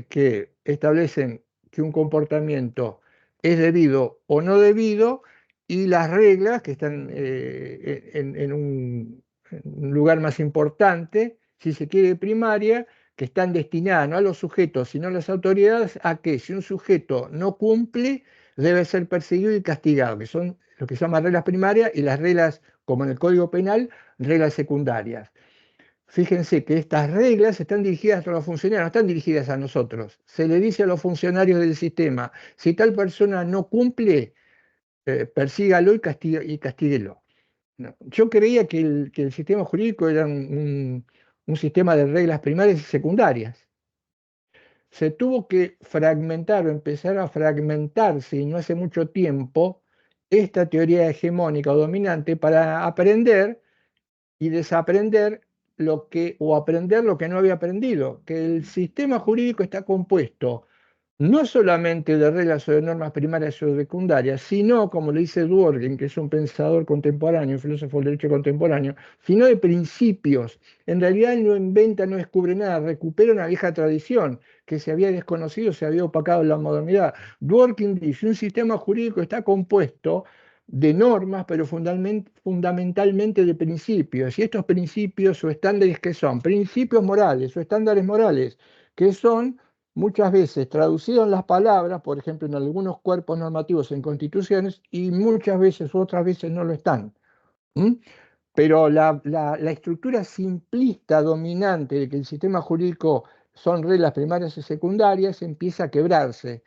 que establecen que un comportamiento es debido o no debido, y las reglas que están en un lugar más importante, si se quiere primaria, que están destinadas no a los sujetos, sino a las autoridades, a que si un sujeto no cumple, debe ser perseguido y castigado, que son lo que se llaman reglas primarias, y las reglas, como en el Código Penal, reglas secundarias. Fíjense que estas reglas están dirigidas a los funcionarios, no están dirigidas a nosotros. Se le dice a los funcionarios del sistema: si tal persona no cumple, persígalo y castíguelo. No. Yo creía que el sistema jurídico era un sistema de reglas primarias y secundarias. Se tuvo que fragmentar o empezar a fragmentarse, y no hace mucho tiempo, esta teoría hegemónica o dominante para aprender y desaprender o aprender lo que no había aprendido, que el sistema jurídico está compuesto no solamente de reglas o de normas primarias o secundarias, sino, como le dice Dworkin, que es un pensador contemporáneo, un filósofo del derecho contemporáneo, sino de principios. En realidad él no inventa, no descubre nada, recupera una vieja tradición que se había desconocido, se había opacado en la modernidad. Dworkin dice: un sistema jurídico está compuesto de normas, pero fundamentalmente de principios. Y estos principios o estándares, ¿qué son? Principios morales o estándares morales, que son muchas veces traducidos en las palabras, por ejemplo, en algunos cuerpos normativos en constituciones, y muchas veces, otras veces no lo están. ¿Mm? Pero la estructura simplista dominante de que el sistema jurídico son reglas primarias y secundarias empieza a quebrarse,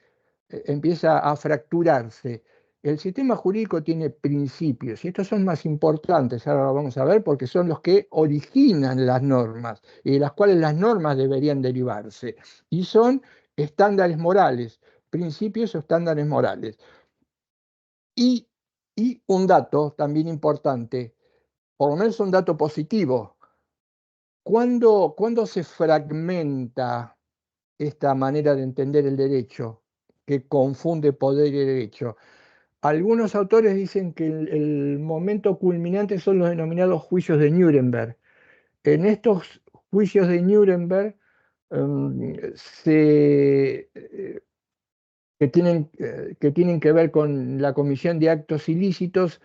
empieza a fracturarse. El sistema jurídico tiene principios y estos son más importantes, ahora lo vamos a ver, porque son los que originan las normas y de las cuales las normas deberían derivarse. Y son estándares morales, principios o estándares morales. Y un dato también importante, por lo menos un dato positivo. ¿Cuándo se fragmenta esta manera de entender el derecho, que confunde poder y derecho? Algunos autores dicen que el momento culminante son los denominados juicios de Nuremberg. En estos juicios de Nuremberg que tienen que ver con la comisión de actos ilícitos,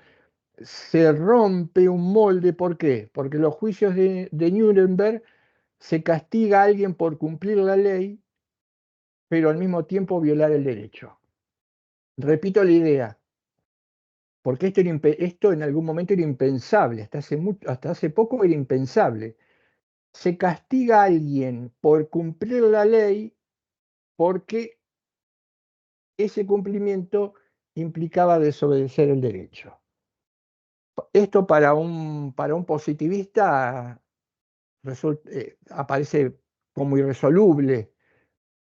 se rompe un molde. ¿Por qué? Porque en los juicios de Nuremberg se castiga a alguien por cumplir la ley, pero al mismo tiempo violar el derecho. Repito la idea, porque esto en algún momento era impensable, hasta hace poco era impensable. Se castiga a alguien por cumplir la ley porque ese cumplimiento implicaba desobedecer el derecho. Esto para un positivista aparece como irresoluble,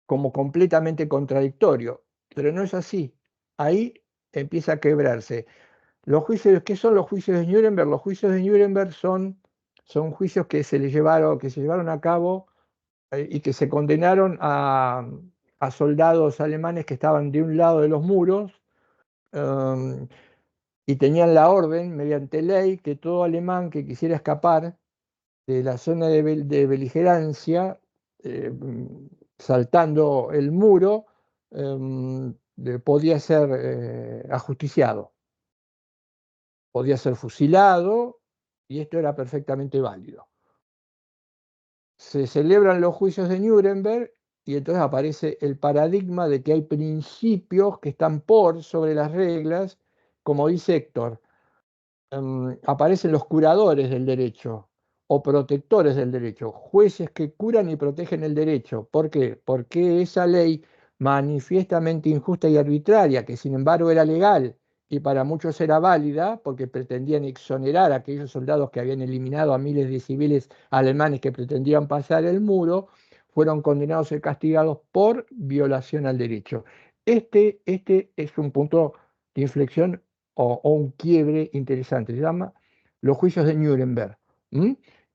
como completamente contradictorio, pero no es así. Ahí empieza a quebrarse. ¿Qué son los juicios de Nuremberg? Los juicios de Nuremberg son juicios que se llevaron a cabo y que se condenaron a soldados alemanes que estaban de un lado de los muros y tenían la orden, mediante ley, que todo alemán que quisiera escapar de la zona de beligerancia, saltando el muro, podía ser ajusticiado, podía ser fusilado, y esto era perfectamente válido. Se celebran los juicios de Nuremberg y entonces aparece el paradigma de que hay principios que están por sobre las reglas, como dice Héctor. Aparecen los curadores del derecho o protectores del derecho, jueces que curan y protegen el derecho. ¿Por qué? Porque esa ley manifiestamente injusta y arbitraria, que sin embargo era legal y para muchos era válida, porque pretendían exonerar a aquellos soldados que habían eliminado a miles de civiles alemanes que pretendían pasar el muro, fueron condenados y castigados por violación al derecho. Este es un punto de inflexión o un quiebre interesante. Se llama los juicios de Nuremberg.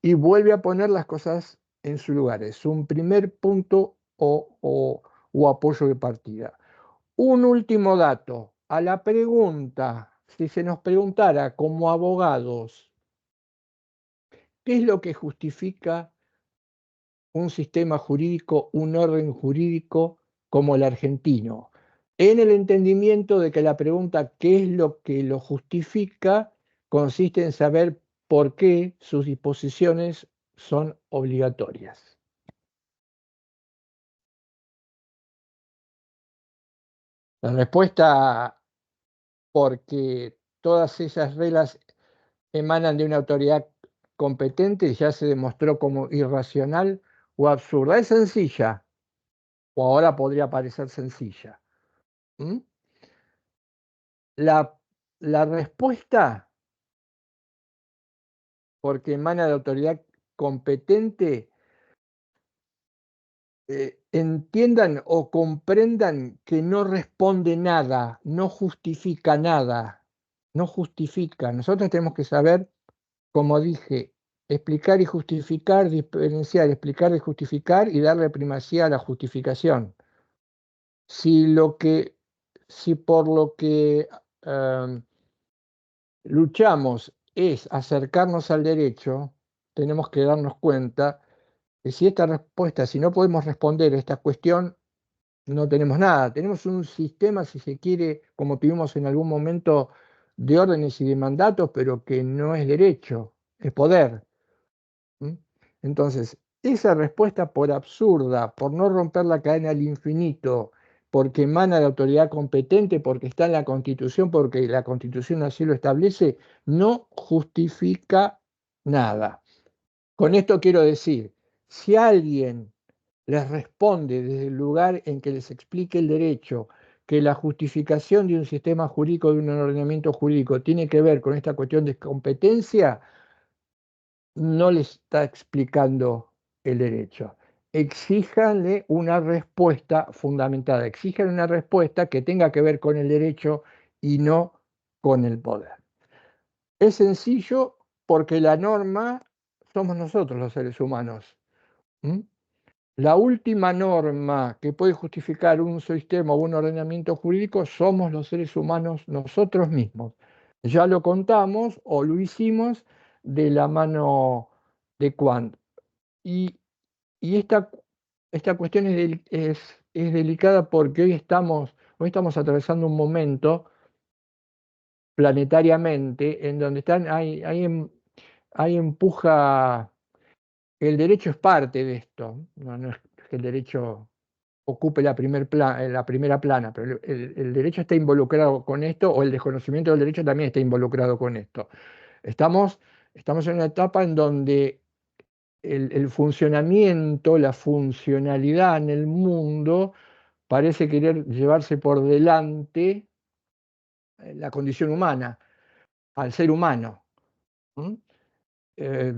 Y vuelve a poner las cosas en su lugar. Es un primer punto o apoyo de partida. Un último dato. A la pregunta, si se nos preguntara como abogados, ¿qué es lo que justifica un sistema jurídico, un orden jurídico como el argentino? En el entendimiento de que la pregunta ¿qué es lo que lo justifica? Consiste en saber por qué sus disposiciones son obligatorias. La respuesta, porque todas esas reglas emanan de una autoridad competente, ya se demostró como irracional o absurda. Es sencilla, o ahora podría parecer sencilla. La respuesta, porque emana de autoridad competente, entiendan o comprendan que no responde nada, no justifica nada, no justifica. Nosotros tenemos que saber, como dije, explicar y justificar, diferenciar, explicar y justificar y darle primacía a la justificación. Si por lo que luchamos es acercarnos al derecho, tenemos que darnos cuenta que si no podemos responder a esta cuestión, no tenemos nada. Tenemos un sistema, si se quiere, como tuvimos en algún momento de órdenes y de mandatos, pero que no es derecho, es poder. ¿Mm? Entonces, esa respuesta, por absurda, por no romper la cadena al infinito, porque emana de autoridad competente, porque está en la Constitución, porque la Constitución así lo establece, no justifica nada. Con esto quiero decir, si alguien les responde desde el lugar en que les explique el derecho que la justificación de un sistema jurídico, de un ordenamiento jurídico, tiene que ver con esta cuestión de competencia, no le está explicando el derecho. Exíjanle una respuesta fundamentada, exijan una respuesta que tenga que ver con el derecho y no con el poder. Es sencillo porque la norma somos nosotros los seres humanos. ¿Mm? La última norma que puede justificar un sistema o un ordenamiento jurídico somos los seres humanos nosotros mismos. Ya lo contamos o lo hicimos de la mano de Kant. Y esta cuestión es delicada porque hoy estamos atravesando un momento planetariamente en donde hay empuja, el derecho es parte de esto, no es que el derecho ocupe la primera plana, pero el derecho está involucrado con esto, o el desconocimiento del derecho también está involucrado con esto. Estamos en una etapa en donde el funcionamiento, la funcionalidad en el mundo parece querer llevarse por delante la condición humana, al ser humano. ¿Mm? Eh,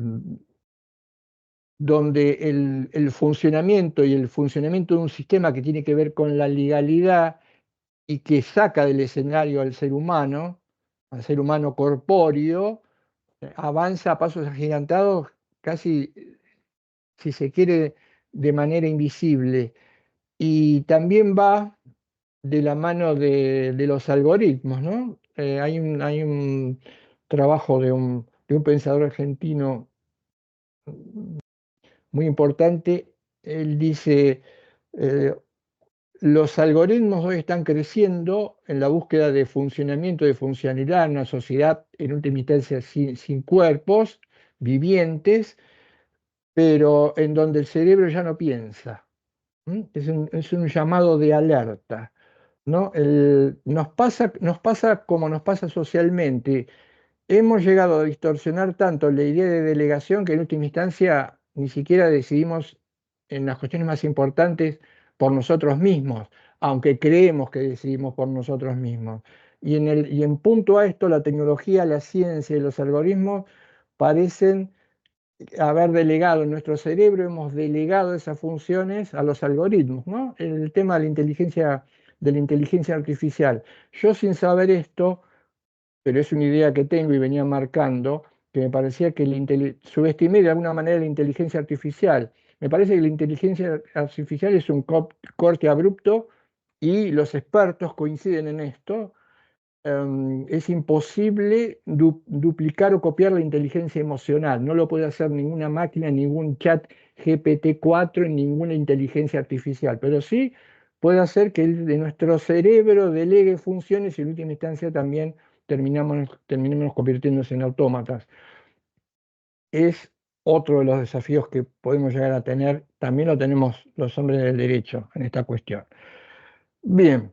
donde el funcionamiento y el funcionamiento de un sistema que tiene que ver con la legalidad y que saca del escenario al ser humano corpóreo, avanza a pasos agigantados, casi, si se quiere, de manera invisible. Y también va de la mano de los algoritmos, ¿no? Hay un trabajo de un pensador argentino muy importante. Él dice, eh, los algoritmos hoy están creciendo en la búsqueda de funcionamiento, de funcionalidad en una sociedad, en última instancia, sin cuerpos vivientes, pero en donde el cerebro ya no piensa. ¿Mm? Es un llamado de alerta, ¿no? Nos pasa como nos pasa socialmente. Hemos llegado a distorsionar tanto la idea de delegación que en última instancia ni siquiera decidimos en las cuestiones más importantes por nosotros mismos, aunque creemos que decidimos por nosotros mismos. Y en punto a esto, la tecnología, la ciencia y los algoritmos parecen haber delegado en nuestro cerebro, hemos delegado esas funciones a los algoritmos, ¿no? El tema de la inteligencia artificial. Yo, sin saber esto, pero es una idea que tengo y venía marcando, que me parecía que subestimé de alguna manera la inteligencia artificial. Me parece que la inteligencia artificial es un corte abrupto y los expertos coinciden en esto. Es imposible duplicar o copiar la inteligencia emocional. No lo puede hacer ninguna máquina, ningún chat GPT-4, ninguna inteligencia artificial, pero sí puede hacer que de nuestro cerebro delegue funciones y en última instancia también terminemos convirtiéndose en autómatas. Es otro de los desafíos que podemos llegar a tener, también lo tenemos los hombres del derecho en esta cuestión. Bien.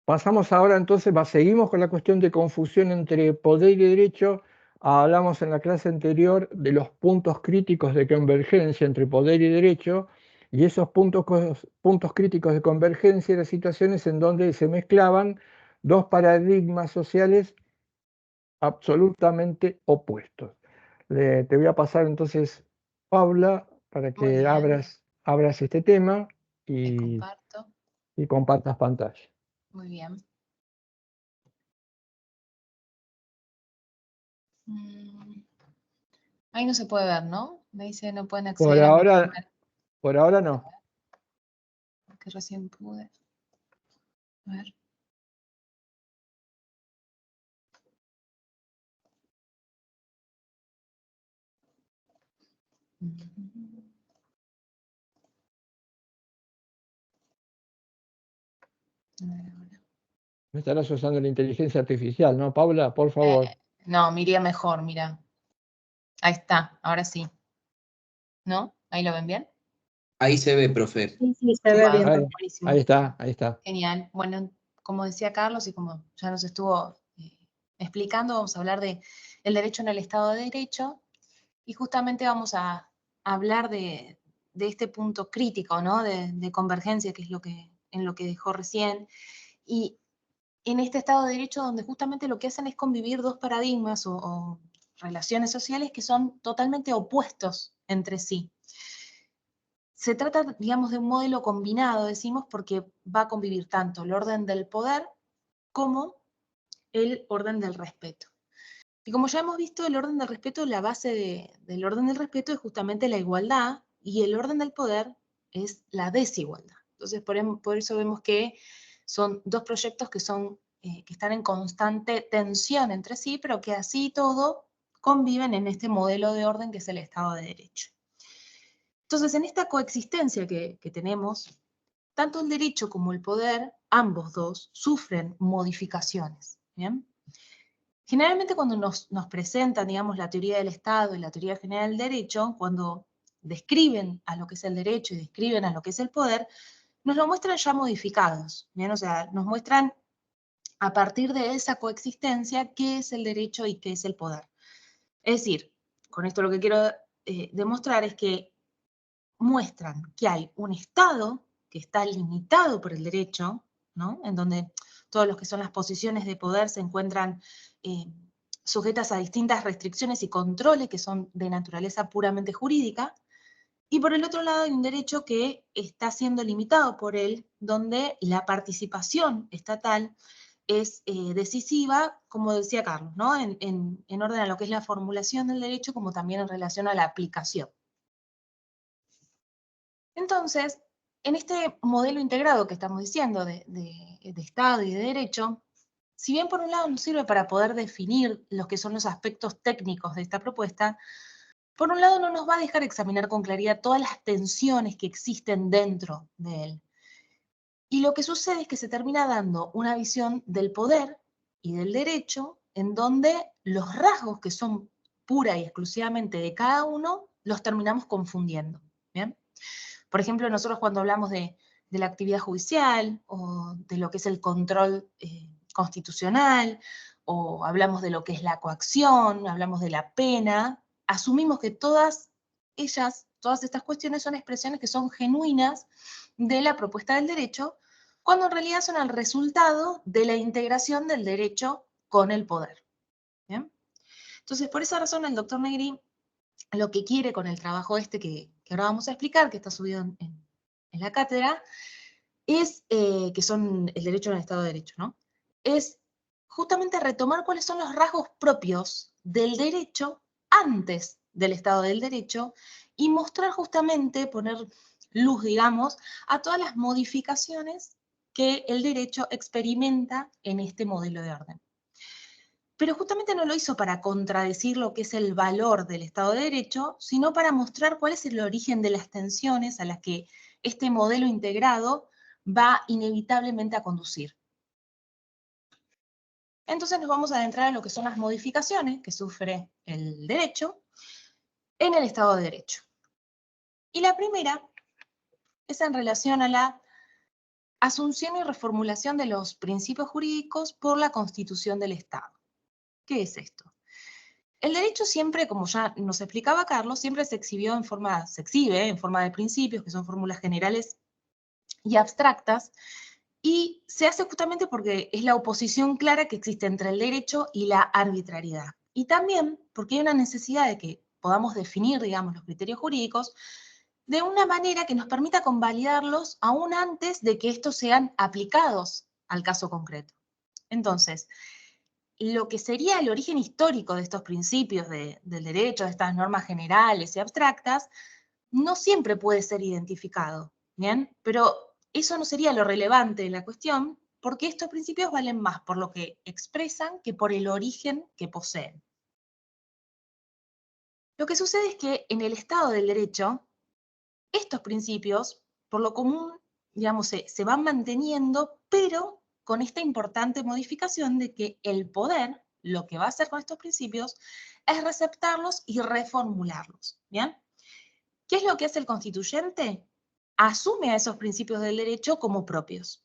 Pasamos ahora entonces, seguimos con la cuestión de confusión entre poder y derecho. Hablamos en la clase anterior de los puntos críticos de convergencia entre poder y derecho, y esos puntos críticos de convergencia eran situaciones en donde se mezclaban dos paradigmas sociales absolutamente opuestos. Te voy a pasar entonces, Paula, para Muy que bien. abras este tema Les y comparto. compartas pantalla. Muy bien. Ahí no se puede ver, ¿no? Me dice no pueden acceder a mi cámara. Por ahora no. Que recién pude. A ver. A ver ahora. Me estarás usando la inteligencia artificial, ¿no, Paula? Por favor. No, me iría mejor, mira. Ahí está, ahora sí. ¿No? ¿Ahí lo ven bien? Ahí se ve, profe. Sí, sí, se ve bien. Buenísimo. Ahí está, ahí está. Genial. Bueno, como decía Carlos y como ya nos estuvo explicando, vamos a hablar de el derecho en el Estado de Derecho y justamente vamos a hablar de este punto crítico, ¿no? De convergencia, que es en lo que dejó recién. Y en este Estado de Derecho donde justamente lo que hacen es convivir dos paradigmas o relaciones sociales que son totalmente opuestos entre sí. Se trata, digamos, de un modelo combinado, decimos, porque va a convivir tanto el orden del poder como el orden del respeto. Y como ya hemos visto, el orden del respeto, la base del orden del respeto es justamente la igualdad, y el orden del poder es la desigualdad. Entonces, por eso vemos que son dos proyectos que están en constante tensión entre sí, pero que así y todo conviven en este modelo de orden que es el Estado de Derecho. Entonces, en esta coexistencia que tenemos, tanto el derecho como el poder, ambos dos, sufren modificaciones. ¿Bien? Generalmente cuando nos presentan, digamos, la teoría del Estado y la teoría general del derecho, cuando describen a lo que es el derecho y describen a lo que es el poder, nos lo muestran ya modificados. ¿Bien? O sea, nos muestran a partir de esa coexistencia qué es el derecho y qué es el poder. Es decir, con esto lo que quiero demostrar es que muestran que hay un Estado que está limitado por el derecho, ¿no? En donde todos los que son las posiciones de poder se encuentran sujetas a distintas restricciones y controles que son de naturaleza puramente jurídica, y por el otro lado hay un derecho que está siendo limitado por él, donde la participación estatal es decisiva, como decía Carlos, ¿no? En orden a lo que es la formulación del derecho, como también en relación a la aplicación. Entonces, en este modelo integrado que estamos diciendo de Estado y de Derecho, si bien por un lado nos sirve para poder definir los que son los aspectos técnicos de esta propuesta, por un lado no nos va a dejar examinar con claridad todas las tensiones que existen dentro de él. Y lo que sucede es que se termina dando una visión del poder y del derecho en donde los rasgos que son pura y exclusivamente de cada uno los terminamos confundiendo. ¿Bien? Por ejemplo, nosotros cuando hablamos de la actividad judicial o de lo que es el control constitucional, o hablamos de lo que es la coacción, hablamos de la pena, asumimos que todas estas cuestiones son expresiones que son genuinas de la propuesta del derecho, cuando en realidad son el resultado de la integración del derecho con el poder. ¿Bien? Entonces, por esa razón, el doctor Negri lo que quiere con el trabajo que ahora vamos a explicar, que está subido en la cátedra, es, que son el derecho en el Estado de Derecho, ¿no? Es justamente retomar cuáles son los rasgos propios del derecho antes del Estado del Derecho y mostrar justamente, poner luz, digamos, a todas las modificaciones que el derecho experimenta en este modelo de orden. Pero justamente no lo hizo para contradecir lo que es el valor del Estado de Derecho, sino para mostrar cuál es el origen de las tensiones a las que este modelo integrado va inevitablemente a conducir. Entonces nos vamos a adentrar en lo que son las modificaciones que sufre el derecho en el Estado de Derecho. Y la primera es en relación a la asunción y reformulación de los principios jurídicos por la Constitución del Estado. ¿Qué es esto? El derecho siempre, como ya nos explicaba Carlos, siempre se exhibe en forma de principios, que son fórmulas generales y abstractas, y se hace justamente porque es la oposición clara que existe entre el derecho y la arbitrariedad. Y también porque hay una necesidad de que podamos definir, digamos, los criterios jurídicos de una manera que nos permita convalidarlos aún antes de que estos sean aplicados al caso concreto. Entonces, lo que sería el origen histórico de estos principios del derecho, de estas normas generales y abstractas, no siempre puede ser identificado, ¿bien? Pero eso no sería lo relevante de la cuestión, porque estos principios valen más por lo que expresan que por el origen que poseen. Lo que sucede es que en el Estado del Derecho, estos principios, por lo común, digamos, se van manteniendo, pero con esta importante modificación de que el poder, lo que va a hacer con estos principios, es receptarlos y reformularlos, ¿bien? ¿Qué es lo que hace el constituyente? Asume a esos principios del derecho como propios.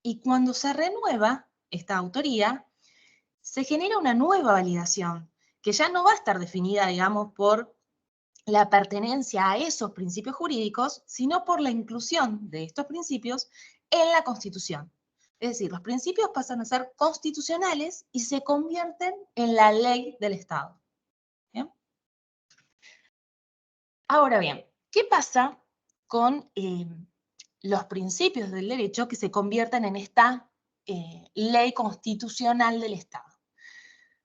Y cuando se renueva esta autoría, se genera una nueva validación, que ya no va a estar definida, digamos, por la pertenencia a esos principios jurídicos, sino por la inclusión de estos principios en la Constitución. Es decir, los principios pasan a ser constitucionales y se convierten en la ley del Estado. ¿Bien? Ahora bien, ¿qué pasa con los principios del derecho que se convierten en esta ley constitucional del Estado?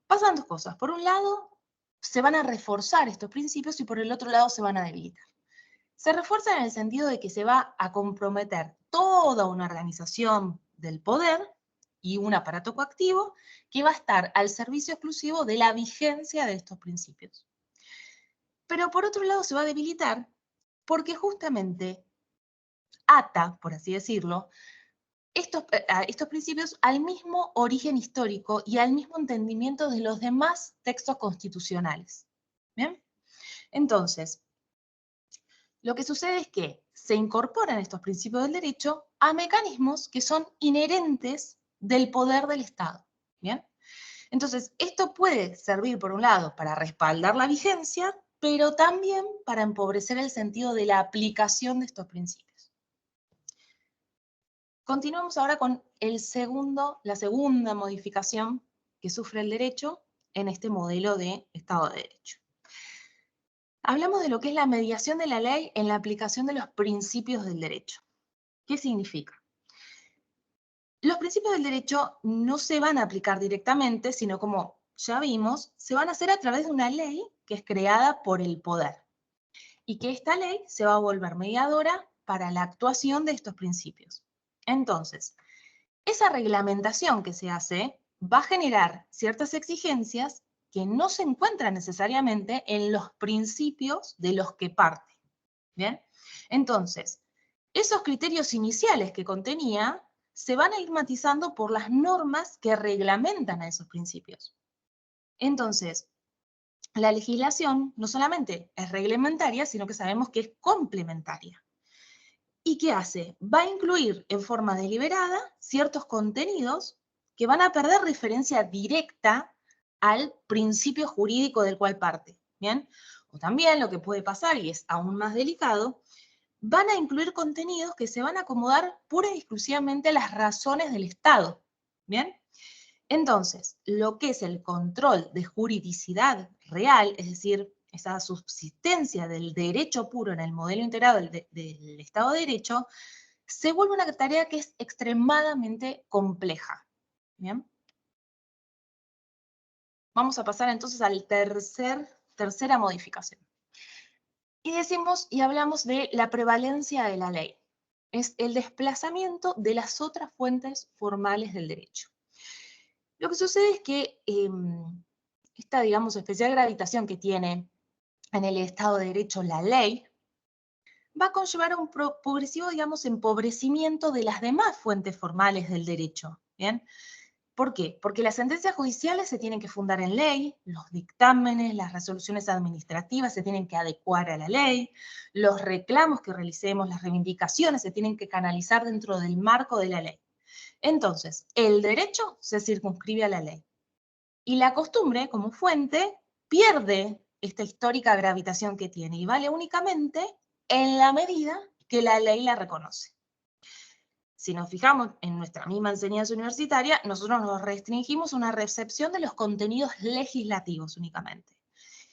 Pasan dos cosas. Por un lado, se van a reforzar estos principios y por el otro lado se van a debilitar. Se refuerzan en el sentido de que se va a comprometer toda una organización del poder y un aparato coactivo que va a estar al servicio exclusivo de la vigencia de estos principios. Pero por otro lado se va a debilitar porque justamente ata, por así decirlo, estos principios al mismo origen histórico y al mismo entendimiento de los demás textos constitucionales. ¿Bien? Entonces, lo que sucede es que se incorporan estos principios del derecho a mecanismos que son inherentes del poder del Estado. ¿Bien? Entonces, esto puede servir, por un lado, para respaldar la vigencia, pero también para empobrecer el sentido de la aplicación de estos principios. Continuamos ahora con la segunda modificación que sufre el derecho en este modelo de Estado de Derecho. Hablamos de lo que es la mediación de la ley en la aplicación de los principios del derecho. ¿Qué significa? Los principios del derecho no se van a aplicar directamente, sino como ya vimos, se van a hacer a través de una ley que es creada por el poder. Y que esta ley se va a volver mediadora para la actuación de estos principios. Entonces, esa reglamentación que se hace va a generar ciertas exigencias que no se encuentran necesariamente en los principios de los que parte. ¿Bien? Entonces, esos criterios iniciales que contenía se van a ir matizando por las normas que reglamentan a esos principios. Entonces, la legislación no solamente es reglamentaria, sino que sabemos que es complementaria. ¿Y qué hace? Va a incluir en forma deliberada ciertos contenidos que van a perder referencia directa al principio jurídico del cual parte. ¿Bien? O también lo que puede pasar, y es aún más delicado, van a incluir contenidos que se van a acomodar pura y exclusivamente a las razones del Estado. ¿Bien? Entonces, lo que es el control de juridicidad real, es decir, esa subsistencia del derecho puro en el modelo integrado del Estado de Derecho, se vuelve una tarea que es extremadamente compleja. ¿Bien? Vamos a pasar entonces a la tercera modificación. Y decimos y hablamos de la prevalencia de la ley. Es el desplazamiento de las otras fuentes formales del derecho. Lo que sucede es que esta, digamos, especial gravitación que tiene en el Estado de Derecho la ley, va a conllevar a un progresivo, digamos, empobrecimiento de las demás fuentes formales del derecho. ¿Bien? ¿Por qué? Porque las sentencias judiciales se tienen que fundar en ley, los dictámenes, las resoluciones administrativas se tienen que adecuar a la ley, los reclamos que realicemos, las reivindicaciones se tienen que canalizar dentro del marco de la ley. Entonces, el derecho se circunscribe a la ley. Y la costumbre, como fuente, pierde esta histórica gravitación que tiene y vale únicamente en la medida que la ley la reconoce. Si nos fijamos en nuestra misma enseñanza universitaria, nosotros nos restringimos a una recepción de los contenidos legislativos únicamente.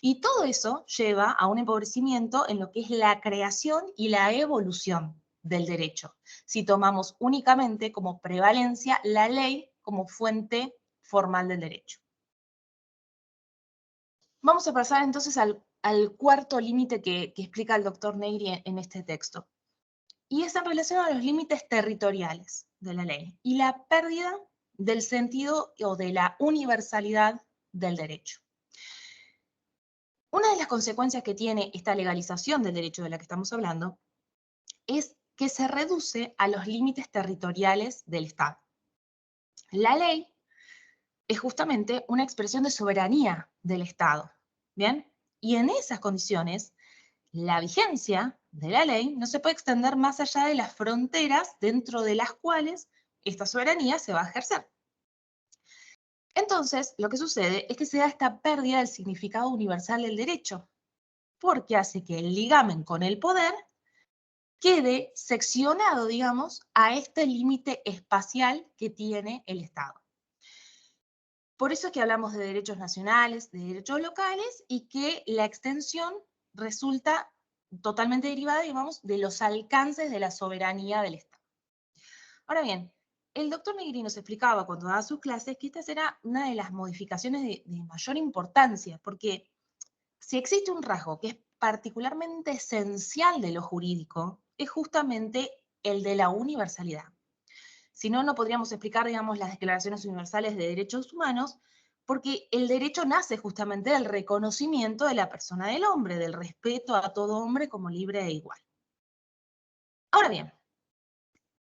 Y todo eso lleva a un empobrecimiento en lo que es la creación y la evolución del derecho, si tomamos únicamente como prevalencia la ley como fuente formal del derecho. Vamos a pasar entonces al cuarto límite que explica el doctor Negri en este texto. Y es en relación a los límites territoriales de la ley y la pérdida del sentido o de la universalidad del derecho. Una de las consecuencias que tiene esta legalización del derecho de la que estamos hablando es que se reduce a los límites territoriales del Estado. La ley es justamente una expresión de soberanía del Estado, ¿bien? Y en esas condiciones, la vigencia de la ley no se puede extender más allá de las fronteras dentro de las cuales esta soberanía se va a ejercer. Entonces, lo que sucede es que se da esta pérdida del significado universal del derecho, porque hace que el ligamen con el poder quede seccionado, digamos, a este límite espacial que tiene el Estado. Por eso es que hablamos de derechos nacionales, de derechos locales, y que la extensión resulta totalmente derivada, digamos, de los alcances de la soberanía del Estado. Ahora bien, el doctor Negri nos explicaba cuando daba sus clases que esta será una de las modificaciones de mayor importancia, porque si existe un rasgo que es particularmente esencial de lo jurídico, es justamente el de la universalidad. Si no, no podríamos explicar, digamos, las declaraciones universales de derechos humanos, porque el derecho nace justamente del reconocimiento de la persona del hombre, del respeto a todo hombre como libre e igual. Ahora bien,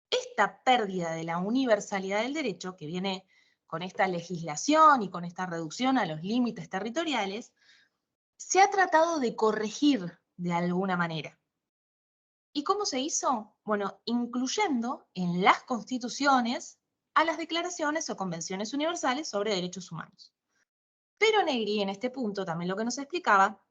esta pérdida de la universalidad del derecho, que viene con esta legislación y con esta reducción a los límites territoriales, se ha tratado de corregir de alguna manera. ¿Y cómo se hizo? Bueno, incluyendo en las constituciones a las declaraciones o convenciones universales sobre derechos humanos. Pero Negri en este punto también lo que nos explicaba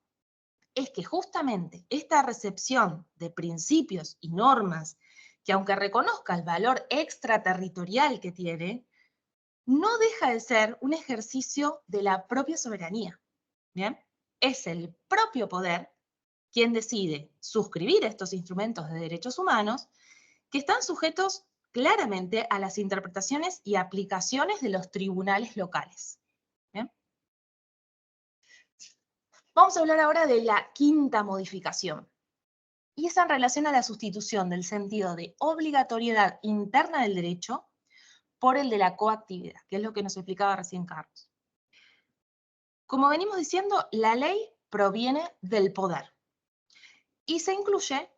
es que justamente esta recepción de principios y normas que aunque reconozca el valor extraterritorial que tiene, no deja de ser un ejercicio de la propia soberanía. ¿Bien? Es el propio poder quien decide suscribir estos instrumentos de derechos humanos que están sujetos claramente a las interpretaciones y aplicaciones de los tribunales locales. ¿Bien? Vamos a hablar ahora de la quinta modificación, y es en relación a la sustitución del sentido de obligatoriedad interna del derecho por el de la coactividad, que es lo que nos explicaba recién Carlos. Como venimos diciendo, la ley proviene del poder y se incluye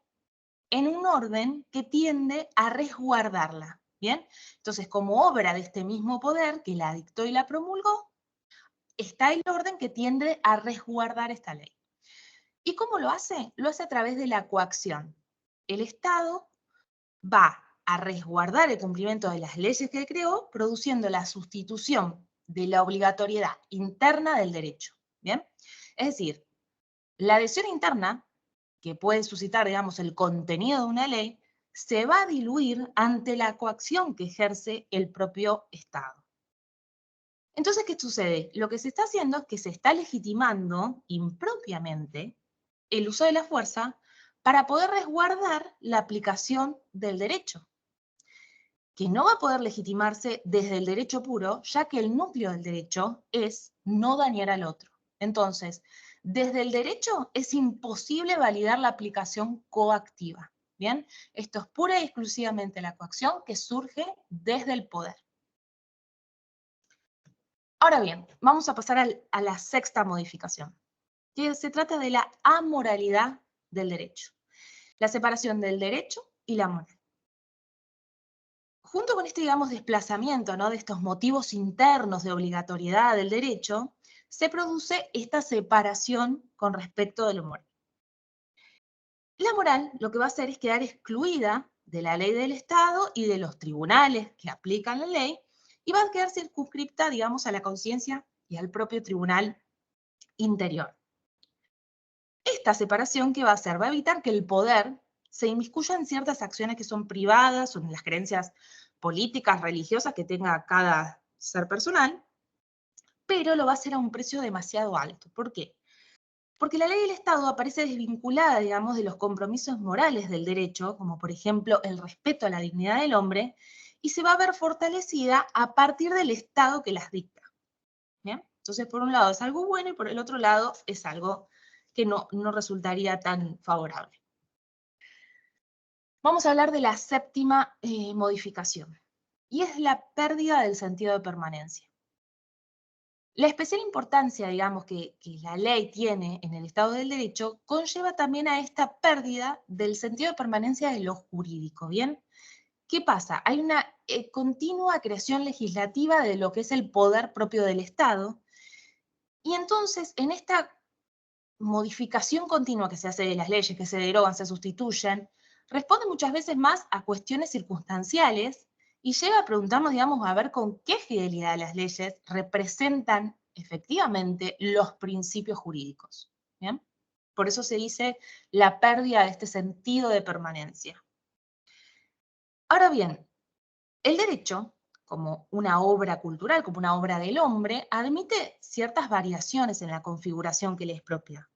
en un orden que tiende a resguardarla, ¿bien? Entonces, como obra de este mismo poder que la dictó y la promulgó, está el orden que tiende a resguardar esta ley. ¿Y cómo lo hace? Lo hace a través de la coacción. El Estado va a resguardar el cumplimiento de las leyes que creó, produciendo la sustitución de la obligatoriedad interna del derecho, ¿bien? Es decir, la adhesión interna, que puede suscitar, digamos, el contenido de una ley, se va a diluir ante la coacción que ejerce el propio Estado. Entonces, ¿qué sucede? Lo que se está haciendo es que se está legitimando impropiamente el uso de la fuerza para poder resguardar la aplicación del derecho, que no va a poder legitimarse desde el derecho puro, ya que el núcleo del derecho es no dañar al otro. Entonces, desde el derecho es imposible validar la aplicación coactiva. ¿Bien? Esto es pura y exclusivamente la coacción que surge desde el poder. Ahora bien, vamos a pasar a la sexta modificación, que se trata de la amoralidad del derecho, la separación del derecho y la moral. Junto con este, digamos, desplazamiento, ¿no?, de estos motivos internos de obligatoriedad del derecho, se produce esta separación con respecto de lo moral. La moral lo que va a hacer es quedar excluida de la ley del Estado y de los tribunales que aplican la ley, y va a quedar circunscripta, digamos, a la conciencia y al propio tribunal interior. Esta separación, ¿qué va a hacer? Va a evitar que el poder se inmiscuya en ciertas acciones que son privadas o en las creencias políticas, religiosas que tenga cada ser personal, pero lo va a hacer a un precio demasiado alto. ¿Por qué? Porque la ley del Estado aparece desvinculada, digamos, de los compromisos morales del derecho, como por ejemplo el respeto a la dignidad del hombre, y se va a ver fortalecida a partir del Estado que las dicta. ¿Bien? Entonces, por un lado es algo bueno y por el otro lado es algo que no resultaría tan favorable. Vamos a hablar de la séptima modificación, y es la pérdida del sentido de permanencia. La especial importancia, digamos, que la ley tiene en el Estado del Derecho conlleva también a esta pérdida del sentido de permanencia de lo jurídico, ¿bien? ¿qué pasa? Hay una continua creación legislativa de lo que es el poder propio del Estado, y entonces en esta modificación continua que se hace de las leyes, que se derogan, se sustituyen, responde muchas veces más a cuestiones circunstanciales y llega a preguntarnos, digamos, a ver con qué fidelidad las leyes representan efectivamente los principios jurídicos. ¿Bien? Por eso se dice la pérdida de este sentido de permanencia. Ahora bien, el derecho, como una obra cultural, como una obra del hombre, admite ciertas variaciones en la configuración que le es propia.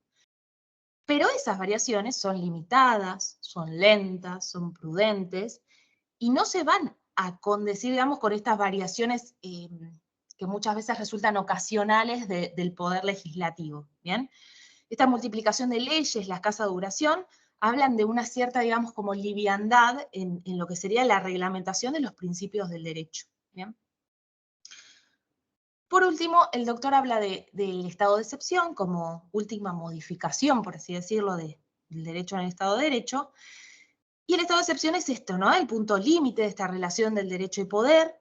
Pero esas variaciones son limitadas, son lentas, son prudentes, y no se van a condecir, digamos, con estas variaciones que muchas veces resultan ocasionales del poder legislativo, ¿bien? Esta multiplicación de leyes, la escasa duración, hablan de una cierta, digamos, como liviandad en lo que sería la reglamentación de los principios del derecho, ¿bien? Por último, el doctor habla del estado de excepción como última modificación, por así decirlo, del derecho en el estado de derecho. Y el estado de excepción es esto, ¿no? El punto límite de esta relación del derecho y poder,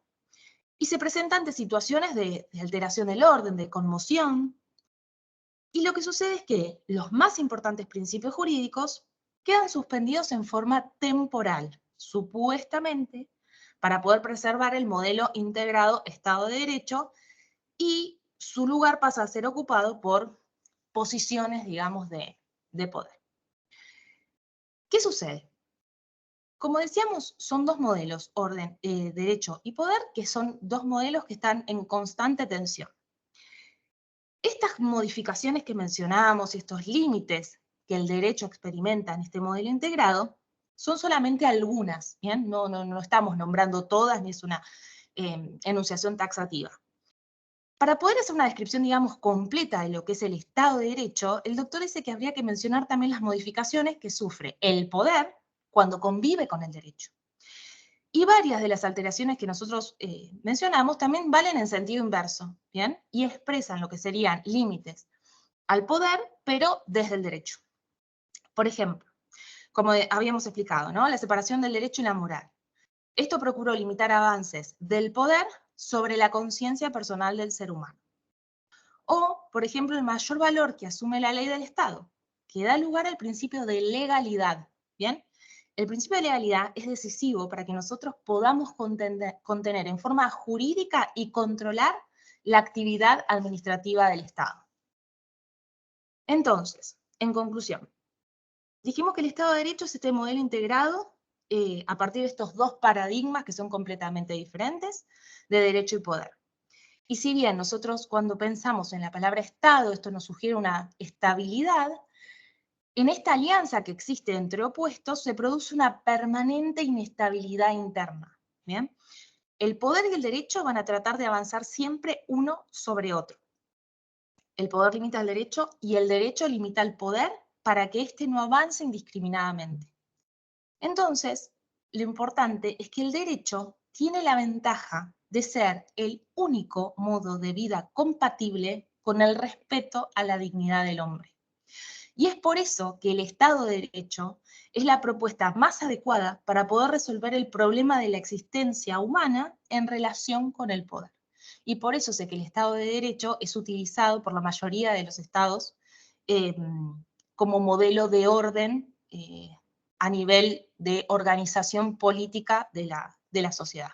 y se presenta ante situaciones de alteración del orden, de conmoción. Y lo que sucede es que los más importantes principios jurídicos quedan suspendidos en forma temporal, supuestamente, para poder preservar el modelo integrado Estado de Derecho, y su lugar pasa a ser ocupado por posiciones, digamos, de poder. ¿Qué sucede? Como decíamos, son dos modelos, orden, derecho y poder, que son dos modelos que están en constante tensión. Estas modificaciones que mencionamos y estos límites que el derecho experimenta en este modelo integrado son solamente algunas, ¿bien? No estamos nombrando todas, ni es una enunciación taxativa. Para poder hacer una descripción, digamos, completa de lo que es el Estado de Derecho, el doctor dice que habría que mencionar también las modificaciones que sufre el poder cuando convive con el derecho. Y varias de las alteraciones que nosotros mencionamos también valen en sentido inverso, ¿bien? Y expresan lo que serían límites al poder, pero desde el derecho. Por ejemplo, como habíamos explicado, ¿no? La separación del derecho y la moral. Esto procuró limitar avances del poder sobre la conciencia personal del ser humano. O, por ejemplo, el mayor valor que asume la ley del Estado, que da lugar al principio de legalidad, ¿bien? El principio de legalidad es decisivo para que nosotros podamos contener en forma jurídica y controlar la actividad administrativa del Estado. Entonces, en conclusión, dijimos que el Estado de Derecho es este modelo integrado a partir de estos dos paradigmas que son completamente diferentes, de derecho y poder. Y si bien nosotros cuando pensamos en la palabra Estado, esto nos sugiere una estabilidad, en esta alianza que existe entre opuestos se produce una permanente inestabilidad interna. ¿Bien? El poder y el derecho van a tratar de avanzar siempre uno sobre otro. El poder limita al derecho y el derecho limita al poder para que éste no avance indiscriminadamente. Entonces, lo importante es que el derecho tiene la ventaja de ser el único modo de vida compatible con el respeto a la dignidad del hombre. Y es por eso que el Estado de Derecho es la propuesta más adecuada para poder resolver el problema de la existencia humana en relación con el poder. Y por eso sé que el Estado de Derecho es utilizado por la mayoría de los estados como modelo de orden a nivel de organización política de la sociedad.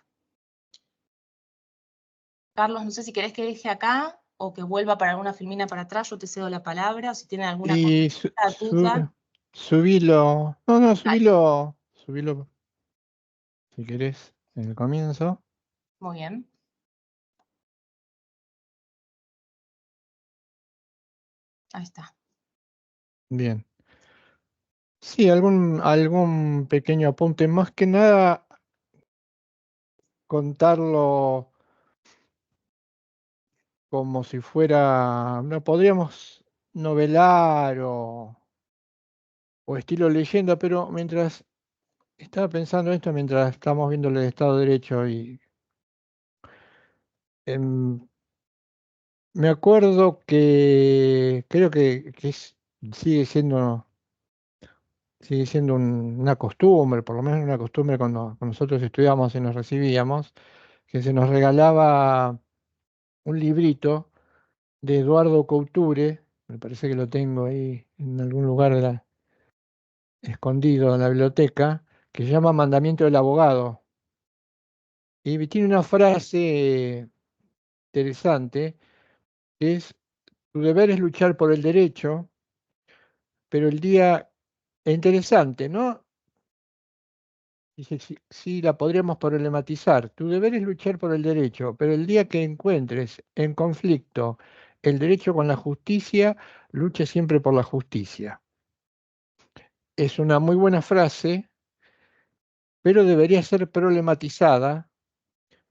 Carlos, no sé si querés que deje acá o que vuelva para alguna filmina para atrás, yo te cedo la palabra, o si tienen alguna Y consulta tuya. subilo. No, subilo si querés en el comienzo. Muy bien. Ahí está. Bien. Sí, algún pequeño apunte. Más que nada, contarlo como si fuera, no podríamos novelar o estilo leyenda, pero mientras estaba pensando esto, mientras estamos viendo el Estado de Derecho y me acuerdo que creo que sigue siendo sigue siendo una costumbre, por lo menos una costumbre cuando nosotros estudiábamos y nos recibíamos, que se nos regalaba un librito de Eduardo Couture, me parece que lo tengo ahí en algún lugar escondido en la biblioteca, que se llama Mandamiento del Abogado. Y tiene una frase interesante, que es: tu deber es luchar por el derecho, pero el día es interesante, ¿no? Dice, sí, la podríamos problematizar. Tu deber es luchar por el derecho, pero el día que encuentres en conflicto el derecho con la justicia, lucha siempre por la justicia. Es una muy buena frase, pero debería ser problematizada.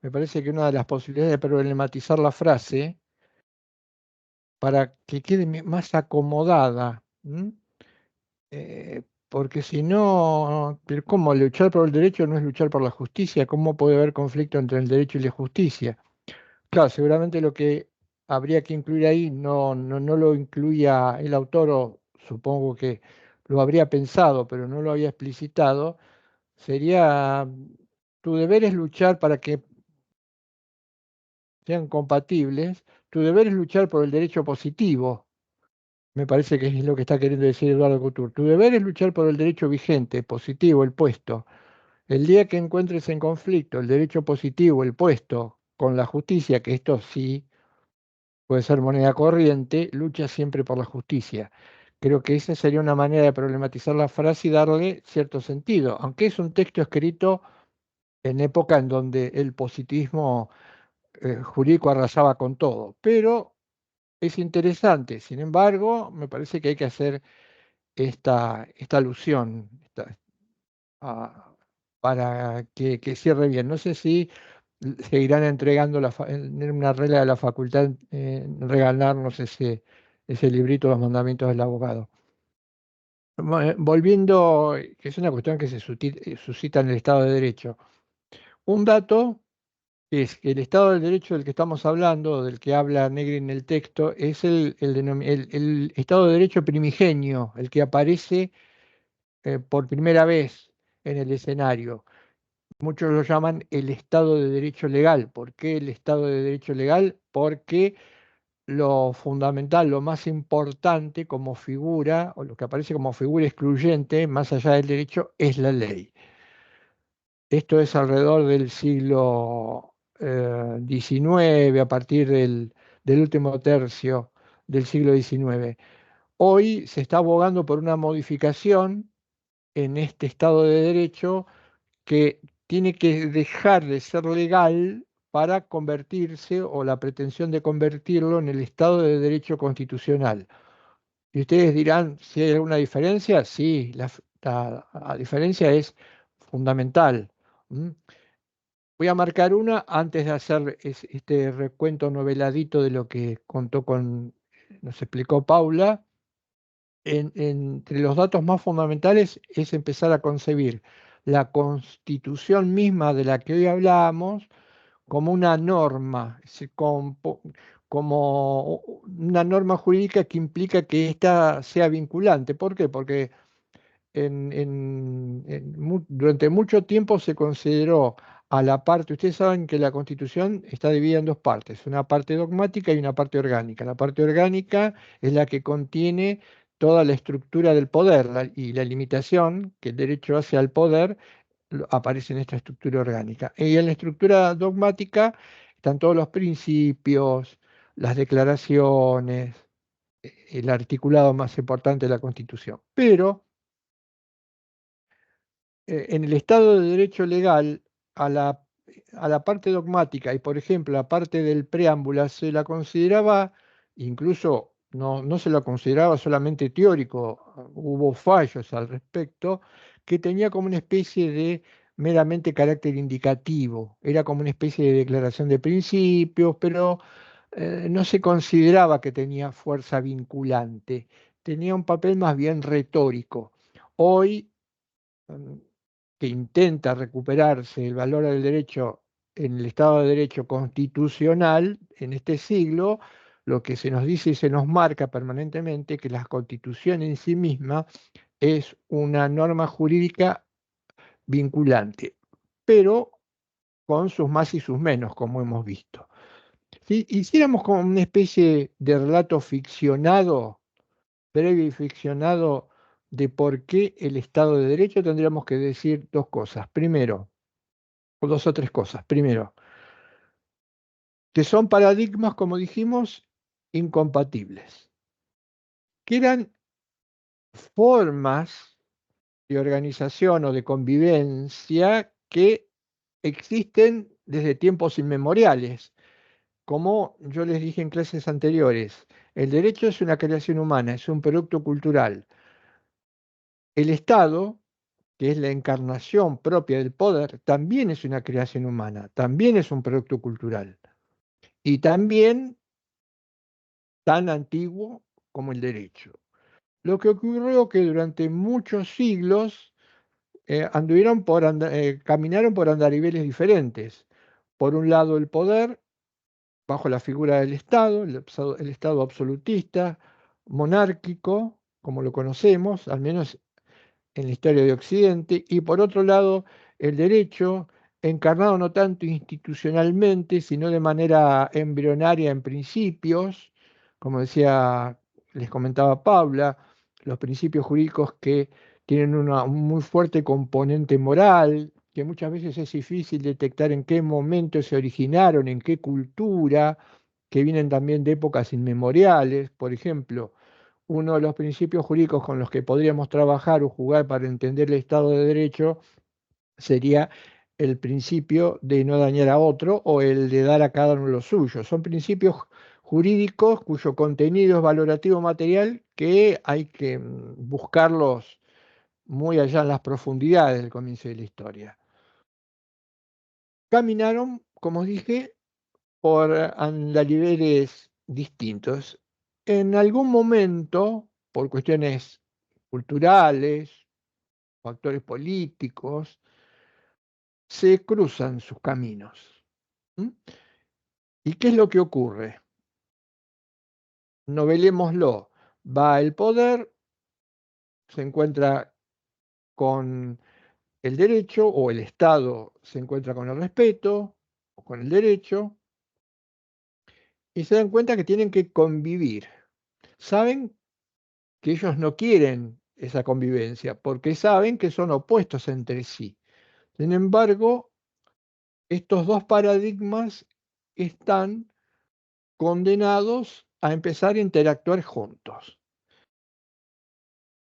Me parece que una de las posibilidades de problematizar la frase para que quede más acomodada. Porque si no, pero ¿cómo luchar por el derecho no es luchar por la justicia? ¿Cómo puede haber conflicto entre el derecho y la justicia? Claro, seguramente lo que habría que incluir ahí no lo incluía el autor, o supongo que lo habría pensado, pero no lo había explicitado. Sería: tu deber es luchar para que sean compatibles, tu deber es luchar por el derecho positivo. Me parece que es lo que está queriendo decir Eduardo Couture. Tu deber es luchar por el derecho vigente, positivo, el puesto. El día que encuentres en conflicto el derecho positivo, el puesto, con la justicia, que esto sí puede ser moneda corriente, lucha siempre por la justicia. Creo que esa sería una manera de problematizar la frase y darle cierto sentido, aunque es un texto escrito en época en donde el positivismo jurídico arrasaba con todo. Pero es interesante. Sin embargo, me parece que hay que hacer esta alusión para que cierre bien. No sé si seguirán entregando en una regla de la facultad, regalarnos ese librito de los mandamientos del abogado. Volviendo, que es una cuestión que se suscita en el Estado de Derecho. Un dato es que el Estado de Derecho del que estamos hablando, del que habla Negri en el texto, es el Estado de Derecho primigenio, el que aparece por primera vez en el escenario. Muchos lo llaman el Estado de Derecho legal. ¿Por qué el Estado de Derecho legal? Porque lo fundamental, lo más importante como figura, o lo que aparece como figura excluyente, más allá del derecho, es la ley. Esto es alrededor del siglo XIX, a partir del último tercio del siglo XIX. Hoy se está abogando por una modificación en este Estado de Derecho que tiene que dejar de ser legal para convertirse, o la pretensión de convertirlo, en el Estado de Derecho constitucional. Y ustedes dirán si hay alguna diferencia. Sí, la diferencia es fundamental. ¿Mm? Voy a marcar una antes de hacer este recuento noveladito de lo que nos explicó Paula. Entre los datos más fundamentales es empezar a concebir la constitución misma de la que hoy hablamos como una norma, es decir, como una norma jurídica que implica que ésta sea vinculante. ¿Por qué? Porque durante mucho tiempo se consideró a la parte. Ustedes saben que la Constitución está dividida en dos partes, una parte dogmática y una parte orgánica. La parte orgánica es la que contiene toda la estructura del poder, y la limitación que el derecho hace al poder aparece en esta estructura orgánica. Y en la estructura dogmática están todos los principios, las declaraciones, el articulado más importante de la Constitución. Pero en el Estado de Derecho legal, a la parte dogmática y, por ejemplo, la parte del preámbulo, se la consideraba, incluso no se la consideraba solamente teórico, hubo fallos al respecto, que tenía como una especie de meramente carácter indicativo, era como una especie de declaración de principios, pero no se consideraba que tenía fuerza vinculante, tenía un papel más bien retórico. Hoy, mm, que intenta recuperarse el valor del derecho en el Estado de Derecho constitucional, en este siglo, lo que se nos dice y se nos marca permanentemente que la Constitución en sí misma es una norma jurídica vinculante, pero con sus más y sus menos, como hemos visto. Si hiciéramos como una especie de relato ficcionado, breve y ficcionado, de por qué el Estado de Derecho, tendríamos que decir dos cosas. Primero, o dos o tres cosas. Primero, que son paradigmas, como dijimos, incompatibles, que eran formas de organización o de convivencia que existen desde tiempos inmemoriales. Como yo les dije en clases anteriores, el derecho es una creación humana, es un producto cultural. El Estado, que es la encarnación propia del poder, también es una creación humana, también es un producto cultural. Y también tan antiguo como el derecho. Lo que ocurrió que durante muchos siglos caminaron por andariveles diferentes. Por un lado el poder, bajo la figura del Estado, el Estado absolutista, monárquico, como lo conocemos, al menos en la historia de Occidente, y por otro lado el derecho, encarnado no tanto institucionalmente, sino de manera embrionaria en principios, como decía, les comentaba Paula, los principios jurídicos que tienen un muy fuerte componente moral, que muchas veces es difícil detectar en qué momento se originaron, en qué cultura, que vienen también de épocas inmemoriales. Por ejemplo, uno de los principios jurídicos con los que podríamos trabajar o jugar para entender el Estado de Derecho sería el principio de no dañar a otro o el de dar a cada uno lo suyo. Son principios jurídicos cuyo contenido es valorativo material que hay que buscarlos muy allá en las profundidades del comienzo de la historia. Caminaron, como os dije, por andariveles distintos. En algún momento, por cuestiones culturales, factores políticos, se cruzan sus caminos. ¿Mm? ¿Y qué es lo que ocurre? Novelémoslo. Va el poder, se encuentra con el derecho, o el Estado se encuentra con el respeto, o con el derecho, y se dan cuenta que tienen que convivir. Saben que ellos no quieren esa convivencia, porque saben que son opuestos entre sí. Sin embargo, estos dos paradigmas están condenados a empezar a interactuar juntos.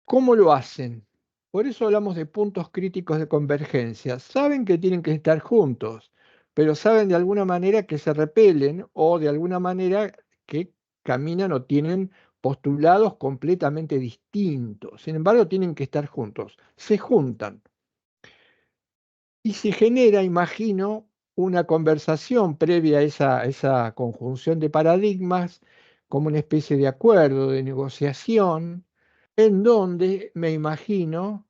¿Cómo lo hacen? Por eso hablamos de puntos críticos de convergencia. Saben que tienen que estar juntos, pero saben de alguna manera que se repelen o de alguna manera que caminan o tienen postulados completamente distintos. Sin embargo, tienen que estar juntos. Se juntan y se genera, imagino, una conversación previa a esa conjunción de paradigmas, como una especie de acuerdo, de negociación, en donde me imagino,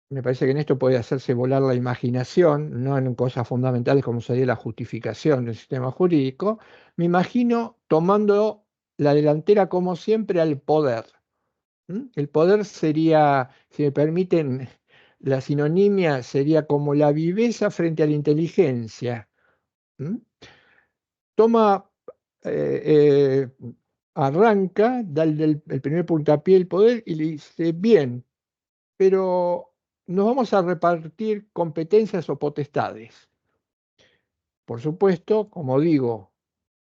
me parece que en esto puede hacerse volar la imaginación, no en cosas fundamentales como sería la justificación del sistema jurídico, me imagino tomando la delantera como siempre al poder. El poder sería, si me permiten la sinonimia, sería como la viveza frente a la inteligencia. ¿Mm? Toma, eh, arranca, da el primer puntapié el poder y le dice, bien, pero nos vamos a repartir competencias o potestades. Por supuesto, como digo,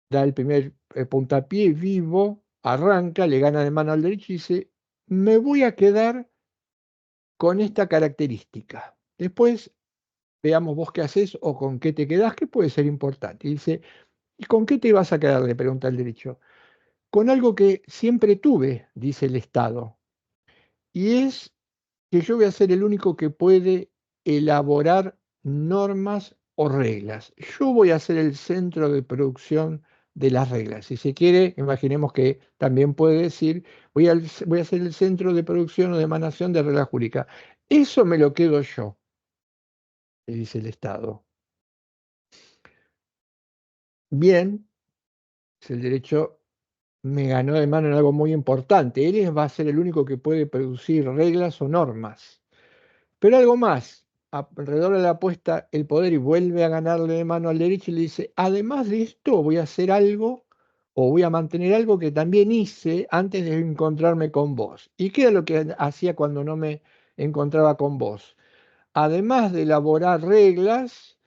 da el primer puntapié vivo, arranca, le gana de mano al derecho y dice, me voy a quedar con esta característica. Después veamos vos qué haces o con qué te quedás, que puede ser importante. Y dice, ¿y con qué te vas a quedar? Le pregunta el derecho. Con algo que siempre tuve, dice el Estado, y es que yo voy a ser el único que puede elaborar normas o reglas. Yo voy a ser el centro de producción de las reglas. Si se quiere, imaginemos que también puede decir, voy a ser el centro de producción o de emanación de reglas jurídicas. Eso me lo quedo yo, le dice el Estado. Bien, es el derecho, me ganó de mano en algo muy importante. Él va a ser el único que puede producir reglas o normas. Pero algo más, alrededor de la apuesta, el poder y vuelve a ganarle de mano al derecho y le dice, además de esto voy a hacer algo o voy a mantener algo que también hice antes de encontrarme con vos. ¿Y qué era lo que hacía cuando no me encontraba con vos? Además de elaborar reglas,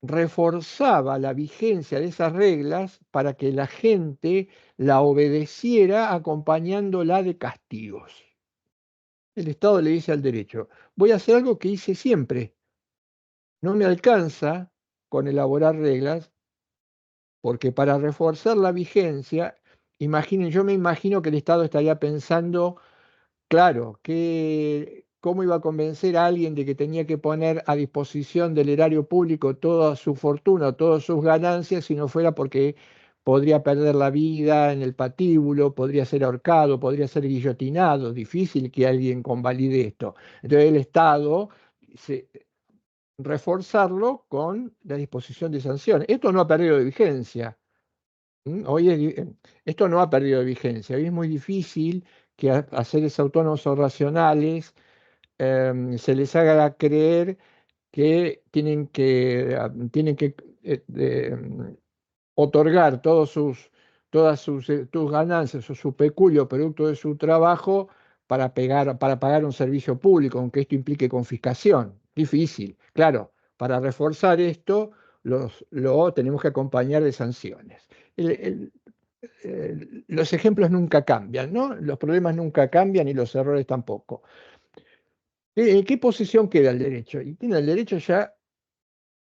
reforzaba la vigencia de esas reglas para que la gente la obedeciera acompañándola de castigos. El Estado le dice al derecho, voy a hacer algo que hice siempre. No me alcanza con elaborar reglas, porque para reforzar la vigencia, imaginen, yo me imagino que el Estado estaría pensando, claro, ¿cómo iba a convencer a alguien de que tenía que poner a disposición del erario público toda su fortuna, todas sus ganancias, si no fuera porque podría perder la vida en el patíbulo, podría ser ahorcado, podría ser guillotinado? Difícil que alguien convalide esto. Entonces el Estado reforzarlo con la disposición de sanciones. Esto no ha perdido de vigencia. Esto no ha perdido de vigencia. Hoy es muy difícil que a seres autónomos o racionales se les haga creer que tienen que otorgar todas tus ganancias o su peculio producto de su trabajo para pagar un servicio público, aunque esto implique confiscación. Difícil. Claro, para reforzar esto lo tenemos que acompañar de sanciones. Los ejemplos nunca cambian, ¿no? Los problemas nunca cambian y los errores tampoco. ¿En qué posición queda el derecho? Y tiene el derecho ya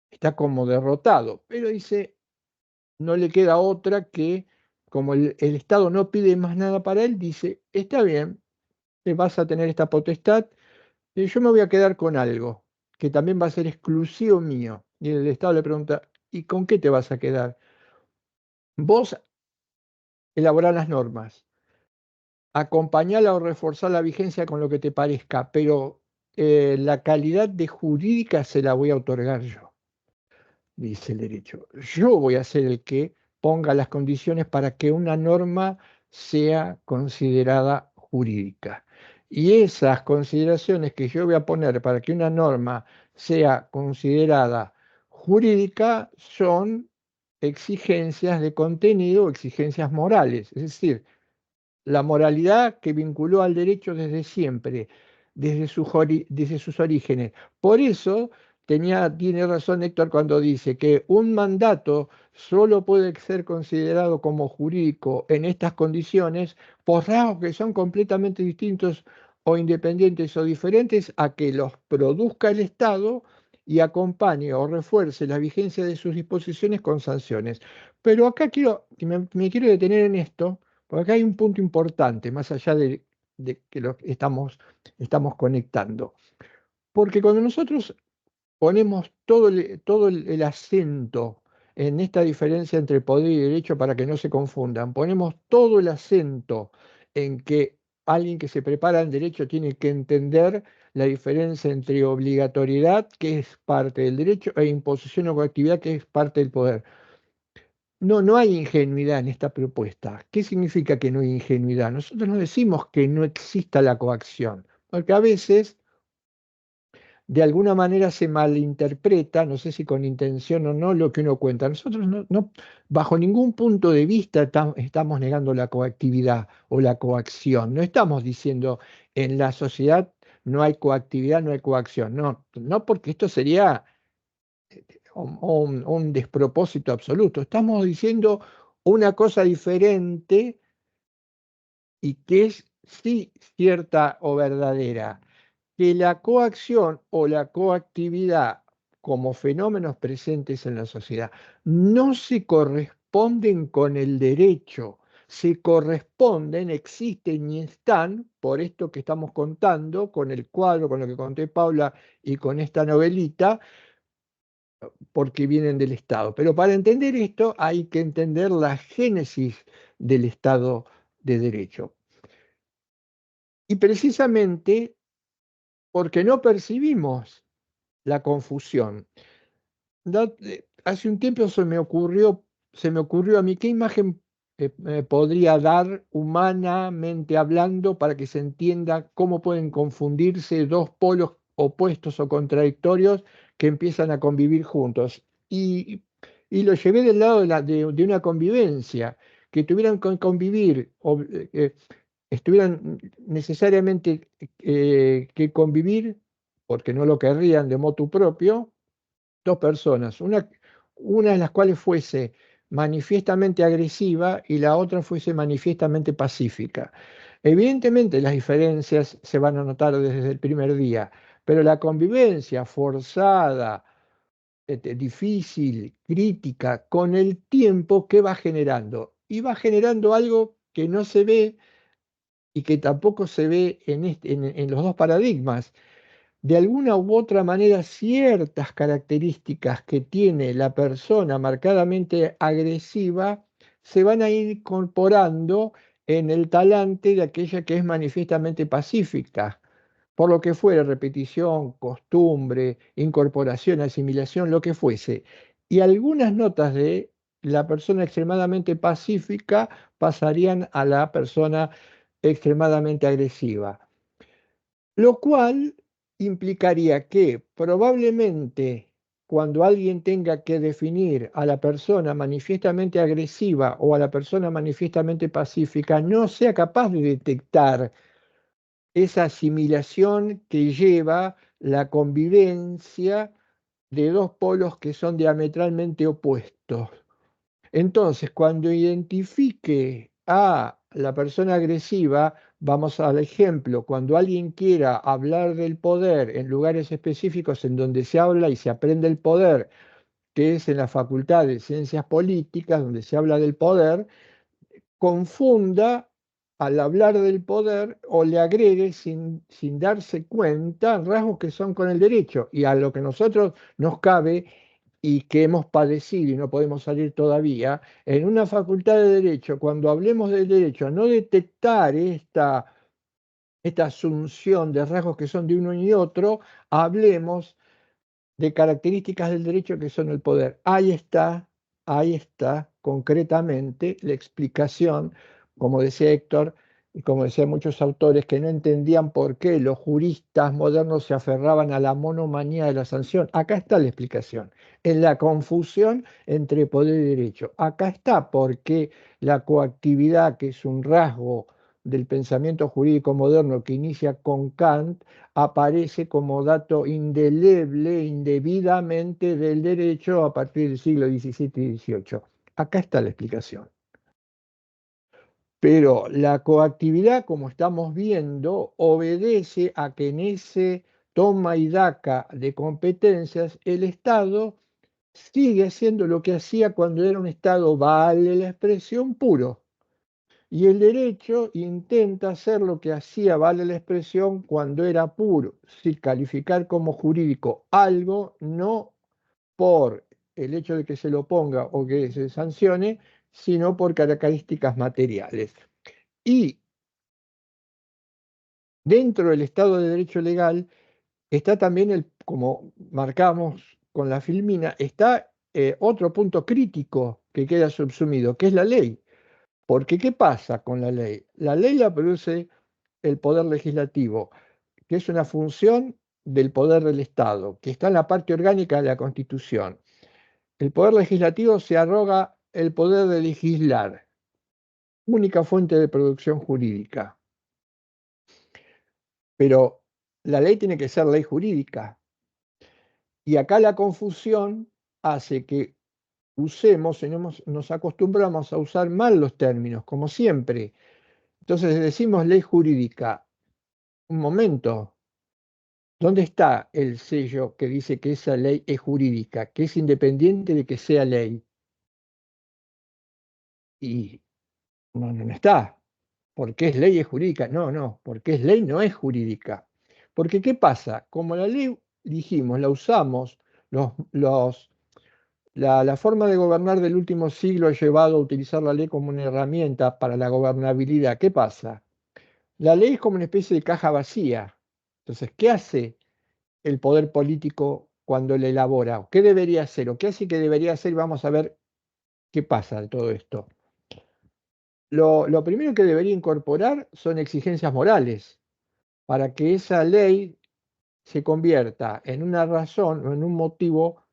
está como derrotado, pero dice, no le queda otra que, como el Estado no pide más nada para él, dice, está bien, vas a tener esta potestad, yo me voy a quedar con algo, que también va a ser exclusivo mío. Y el Estado le pregunta, ¿y con qué te vas a quedar? Vos elaborás las normas, acompañarla o reforzar la vigencia con lo que te parezca, pero la calidad de jurídica se la voy a otorgar yo, dice el derecho. Yo voy a ser el que ponga las condiciones para que una norma sea considerada jurídica. Y esas consideraciones que yo voy a poner para que una norma sea considerada jurídica son exigencias de contenido o exigencias morales. Es decir, la moralidad que vinculó al derecho desde siempre, desde sus orígenes. Por eso tiene razón Héctor cuando dice que un mandato solo puede ser considerado como jurídico en estas condiciones por rasgos que son completamente distintos o independientes o diferentes a que los produzca el Estado y acompañe o refuerce la vigencia de sus disposiciones con sanciones. Pero acá me quiero detener en esto, porque acá hay un punto importante, más allá de que lo estamos conectando. Porque cuando nosotros ponemos todo el acento en esta diferencia entre poder y derecho para que no se confundan, ponemos todo el acento en que alguien que se prepara en derecho tiene que entender la diferencia entre obligatoriedad, que es parte del derecho, e imposición o coactividad, que es parte del poder. No hay ingenuidad en esta propuesta. ¿Qué significa que no hay ingenuidad? Nosotros no decimos que no exista la coacción, porque a veces de alguna manera se malinterpreta, no sé si con intención o no, lo que uno cuenta. Nosotros bajo ningún punto de vista estamos negando la coactividad o la coacción. No estamos diciendo en la sociedad no hay coactividad, no hay coacción. No, porque esto sería un despropósito absoluto. Estamos diciendo una cosa diferente y que es sí cierta o verdadera, que la coacción o la coactividad como fenómenos presentes en la sociedad no se corresponden con el derecho, se corresponden, existen y están, por esto que estamos contando, con el cuadro, con lo que conté Paula y con esta novelita, porque vienen del Estado. Pero para entender esto hay que entender la génesis del Estado de Derecho. Y precisamente porque no percibimos la confusión. Hace un tiempo se me ocurrió a mí qué imagen podría dar humanamente hablando para que se entienda cómo pueden confundirse dos polos opuestos o contradictorios que empiezan a convivir juntos. Y lo llevé del lado de una convivencia, que tuvieran que convivir, estuvieran necesariamente que convivir, porque no lo querrían de motu propio, dos personas, una de las cuales fuese manifiestamente agresiva y la otra fuese manifiestamente pacífica. Evidentemente las diferencias se van a notar desde el primer día, pero la convivencia forzada, difícil, crítica, con el tiempo, ¿qué va generando? Y va generando algo que no se ve y que tampoco se ve en los dos paradigmas. De alguna u otra manera, ciertas características que tiene la persona marcadamente agresiva se van a ir incorporando en el talante de aquella que es manifiestamente pacífica, por lo que fuere, repetición, costumbre, incorporación, asimilación, lo que fuese. Y algunas notas de la persona extremadamente pacífica pasarían a la persona extremadamente agresiva. Lo cual implicaría que probablemente cuando alguien tenga que definir a la persona manifiestamente agresiva o a la persona manifiestamente pacífica, no sea capaz de detectar esa asimilación que lleva la convivencia de dos polos que son diametralmente opuestos. Entonces, cuando identifique a la persona agresiva, vamos al ejemplo, cuando alguien quiera hablar del poder en lugares específicos en donde se habla y se aprende el poder, que es en la Facultad de Ciencias Políticas, donde se habla del poder, confunda al hablar del poder o le agregue sin darse cuenta rasgos que son con el derecho y a lo que nosotros nos cabe y que hemos padecido y no podemos salir todavía, en una facultad de derecho, cuando hablemos del derecho, no detectar esta asunción de rasgos que son de uno y otro, hablemos de características del derecho que son el poder. Ahí está concretamente la explicación, como decía Héctor, y como decían muchos autores que no entendían por qué los juristas modernos se aferraban a la monomanía de la sanción. Acá está la explicación, en la confusión entre poder y derecho. Acá está por qué la coactividad, que es un rasgo del pensamiento jurídico moderno que inicia con Kant, aparece como dato indeleble, indebidamente del derecho a partir del siglo XVII y XVIII. Acá está la explicación. Pero la coactividad, como estamos viendo, obedece a que en ese toma y daca de competencias, el Estado sigue haciendo lo que hacía cuando era un Estado, vale la expresión, puro. Y el derecho intenta hacer lo que hacía, vale la expresión, cuando era puro, sí, calificar como jurídico algo, no por el hecho de que se lo ponga o que se sancione, sino por características materiales. Y dentro del Estado de Derecho Legal está también, como marcamos con la filmina, está otro punto crítico que queda subsumido, que es la ley. Porque ¿qué pasa con la ley? La ley la produce el poder legislativo, que es una función del poder del Estado, que está en la parte orgánica de la Constitución. El poder legislativo se arroga el poder de legislar, única fuente de producción jurídica. Pero la ley tiene que ser ley jurídica. Y acá la confusión hace que usemos, nos acostumbramos a usar mal los términos, como siempre. Entonces decimos ley jurídica. Un momento, ¿dónde está el sello que dice que esa ley es jurídica, que es independiente de que sea ley? Y no está. Porque es ley es jurídica. No, porque es ley no es jurídica. Porque ¿qué pasa? Como la ley, dijimos, la usamos, la forma de gobernar del último siglo ha llevado a utilizar la ley como una herramienta para la gobernabilidad. ¿Qué pasa? La ley es como una especie de caja vacía. Entonces, ¿qué hace el poder político cuando la elabora? ¿Qué debería hacer? ¿O qué hace que debería hacer? Vamos a ver qué pasa de todo esto. lo primero que debería incorporar son exigencias morales para que esa ley se convierta en una razón o en un motivo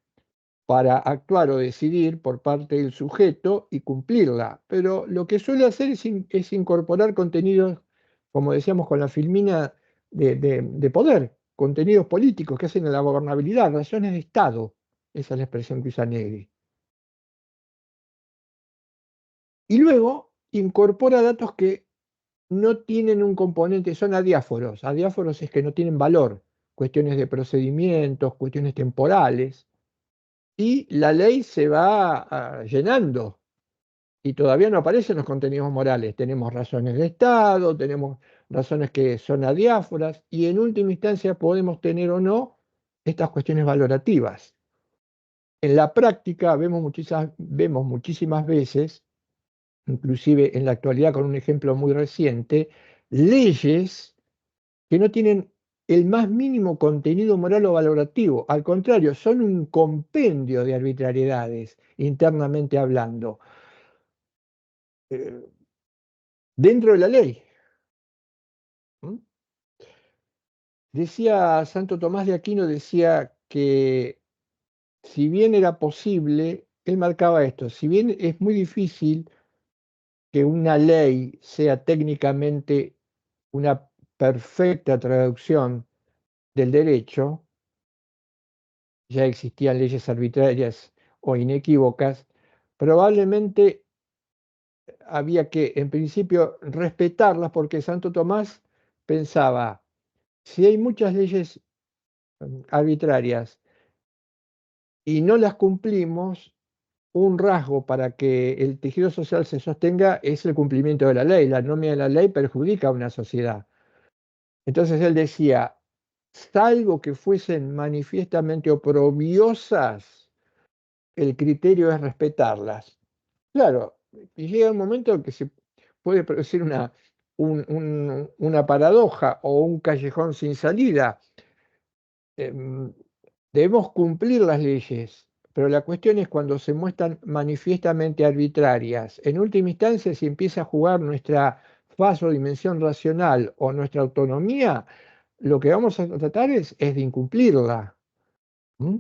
para actuar o decidir por parte del sujeto y cumplirla. Pero lo que suele hacer es incorporar contenidos, como decíamos con la filmina, de poder, contenidos políticos que hacen a la gobernabilidad, razones de Estado. Esa es la expresión que usa Negri. Y luego incorpora datos que no tienen un componente, son adiáforos. Adiáforos es que no tienen valor, cuestiones de procedimientos, cuestiones temporales. Y la ley se va llenando y todavía no aparecen los contenidos morales. Tenemos razones de Estado, tenemos razones que son adiáforas y en última instancia podemos tener o no estas cuestiones valorativas. En la práctica vemos muchísimas veces, inclusive en la actualidad con un ejemplo muy reciente, leyes que no tienen el más mínimo contenido moral o valorativo. Al contrario, son un compendio de arbitrariedades, internamente hablando, dentro de la ley. ¿Mm? Decía Santo Tomás de Aquino, decía que si bien era posible, él marcaba esto, si bien es muy difícil que una ley sea técnicamente una perfecta traducción del derecho, ya existían leyes arbitrarias o inequívocas, probablemente había que, en principio, respetarlas porque Santo Tomás pensaba, si hay muchas leyes arbitrarias y no las cumplimos, un rasgo para que el tejido social se sostenga es el cumplimiento de la ley. La anomia de la ley perjudica a una sociedad. Entonces él decía, salvo que fuesen manifiestamente oprobiosas, el criterio es respetarlas. Claro, y llega un momento que se puede producir una paradoja o un callejón sin salida. Debemos cumplir las leyes, pero la cuestión es cuando se muestran manifiestamente arbitrarias. En última instancia, si empieza a jugar nuestra fase o dimensión racional o nuestra autonomía, lo que vamos a tratar es de incumplirla. ¿Mm?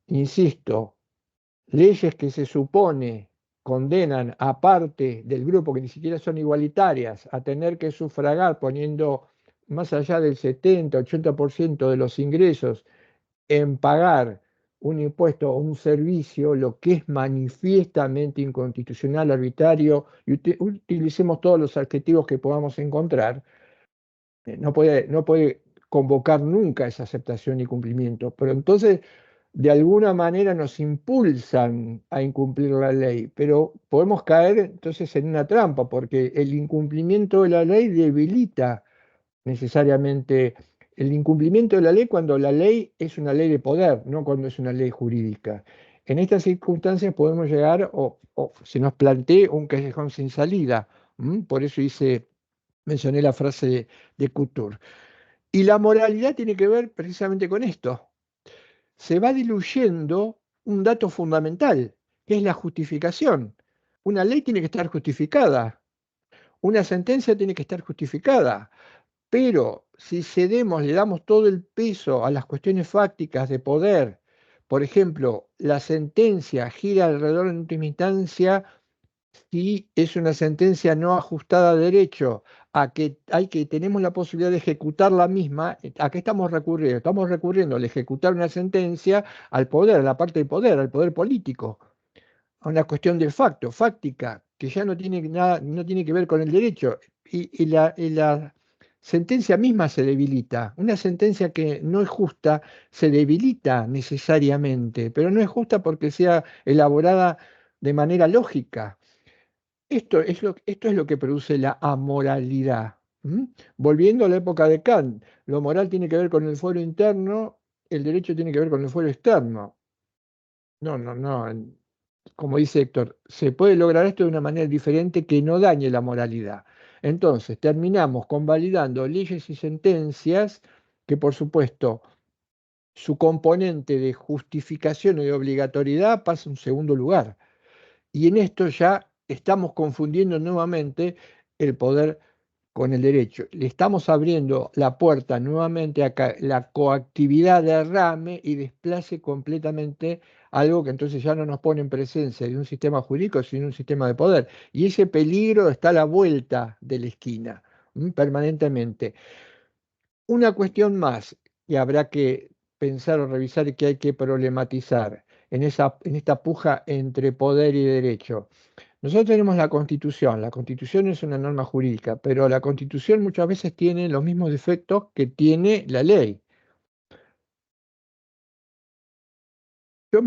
Insisto, leyes que se supone condenan a parte del grupo que ni siquiera son igualitarias a tener que sufragar poniendo más allá del 70-80% de los ingresos en pagar un impuesto o un servicio, lo que es manifiestamente inconstitucional, arbitrario, y utilicemos todos los adjetivos que podamos encontrar, no puede convocar nunca esa aceptación y cumplimiento. Pero entonces, de alguna manera nos impulsan a incumplir la ley, pero podemos caer entonces en una trampa, porque el incumplimiento de la ley debilita necesariamente el incumplimiento de la ley cuando la ley es una ley de poder, no cuando es una ley jurídica. En estas circunstancias podemos llegar, o se nos plantea un callejón sin salida. Por eso mencioné la frase de Couture. Y la moralidad tiene que ver precisamente con esto. Se va diluyendo un dato fundamental, que es la justificación. Una ley tiene que estar justificada, una sentencia tiene que estar justificada. Pero si le damos todo el peso a las cuestiones fácticas de poder, por ejemplo, la sentencia gira alrededor en última instancia si es una sentencia no ajustada a derecho, a que tenemos la posibilidad de ejecutar la misma, ¿a qué estamos recurriendo? Estamos recurriendo al ejecutar una sentencia al poder, a la parte del poder, al poder político, a una cuestión de facto, fáctica, que ya no tiene nada, no tiene que ver con el derecho. Y la sentencia misma se debilita. Una sentencia que no es justa se debilita necesariamente, pero no es justa porque sea elaborada de manera lógica. Esto es lo que produce la amoralidad. Volviendo a la época de Kant, lo moral tiene que ver con el fuero interno, el derecho tiene que ver con el fuero externo. No, no, no. Como dice Héctor, se puede lograr esto de una manera diferente que no dañe la moralidad. Entonces, terminamos convalidando leyes y sentencias que, por supuesto, su componente de justificación y de obligatoriedad pasa a un segundo lugar. Y en esto ya estamos confundiendo nuevamente el poder con el derecho. Le estamos abriendo la puerta nuevamente a que la coactividad derrame y desplace completamente algo que entonces ya no nos pone en presencia de un sistema jurídico, sino un sistema de poder. Y ese peligro está a la vuelta de la esquina, permanentemente. Una cuestión más que habrá que pensar o revisar y que hay que problematizar en esta puja entre poder y derecho. Nosotros tenemos la Constitución. La Constitución es una norma jurídica, pero la Constitución muchas veces tiene los mismos defectos que tiene la ley. Yo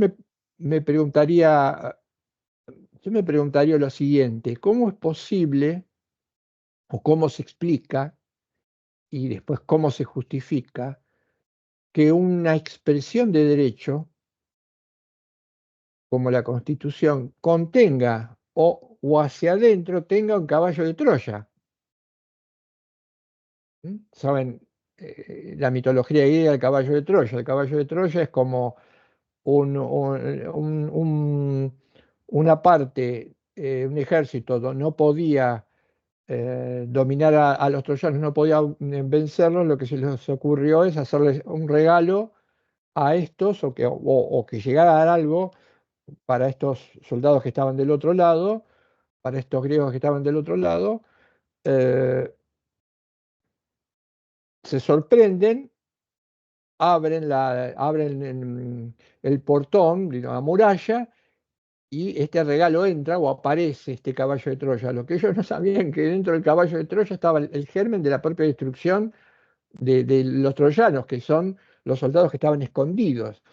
me preguntaría, yo me preguntaría lo siguiente: ¿cómo es posible o cómo se explica y después cómo se justifica que una expresión de derecho como la Constitución contenga o hacia adentro tenga un caballo de Troya? ¿Saben? La mitología griega, el caballo de Troya. El caballo de Troya es como una parte, un ejército no podía dominar a los troyanos, no podía vencerlos. Lo que se les ocurrió es hacerles un regalo a estos o que llegara a dar algo para estos soldados que estaban del otro lado, para estos griegos que estaban del otro lado. Se sorprenden, abren el portón, la muralla, y este regalo entra o aparece este caballo de Troya. Lo que ellos no sabían, que dentro del caballo de Troya estaba el germen de la propia destrucción de los troyanos, que son los soldados que estaban escondidos.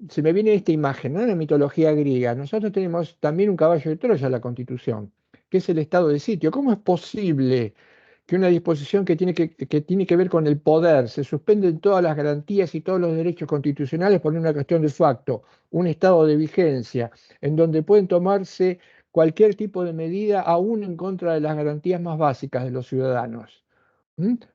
Se me viene esta imagen, ¿no? En la mitología griega. Nosotros tenemos también un caballo de Troya en la Constitución, que es el estado de sitio. ¿Cómo es posible que una disposición que tiene que ver con el poder, se suspenden todas las garantías y todos los derechos constitucionales por una cuestión de facto, un estado de vigencia, en donde pueden tomarse cualquier tipo de medida, aún en contra de las garantías más básicas de los ciudadanos?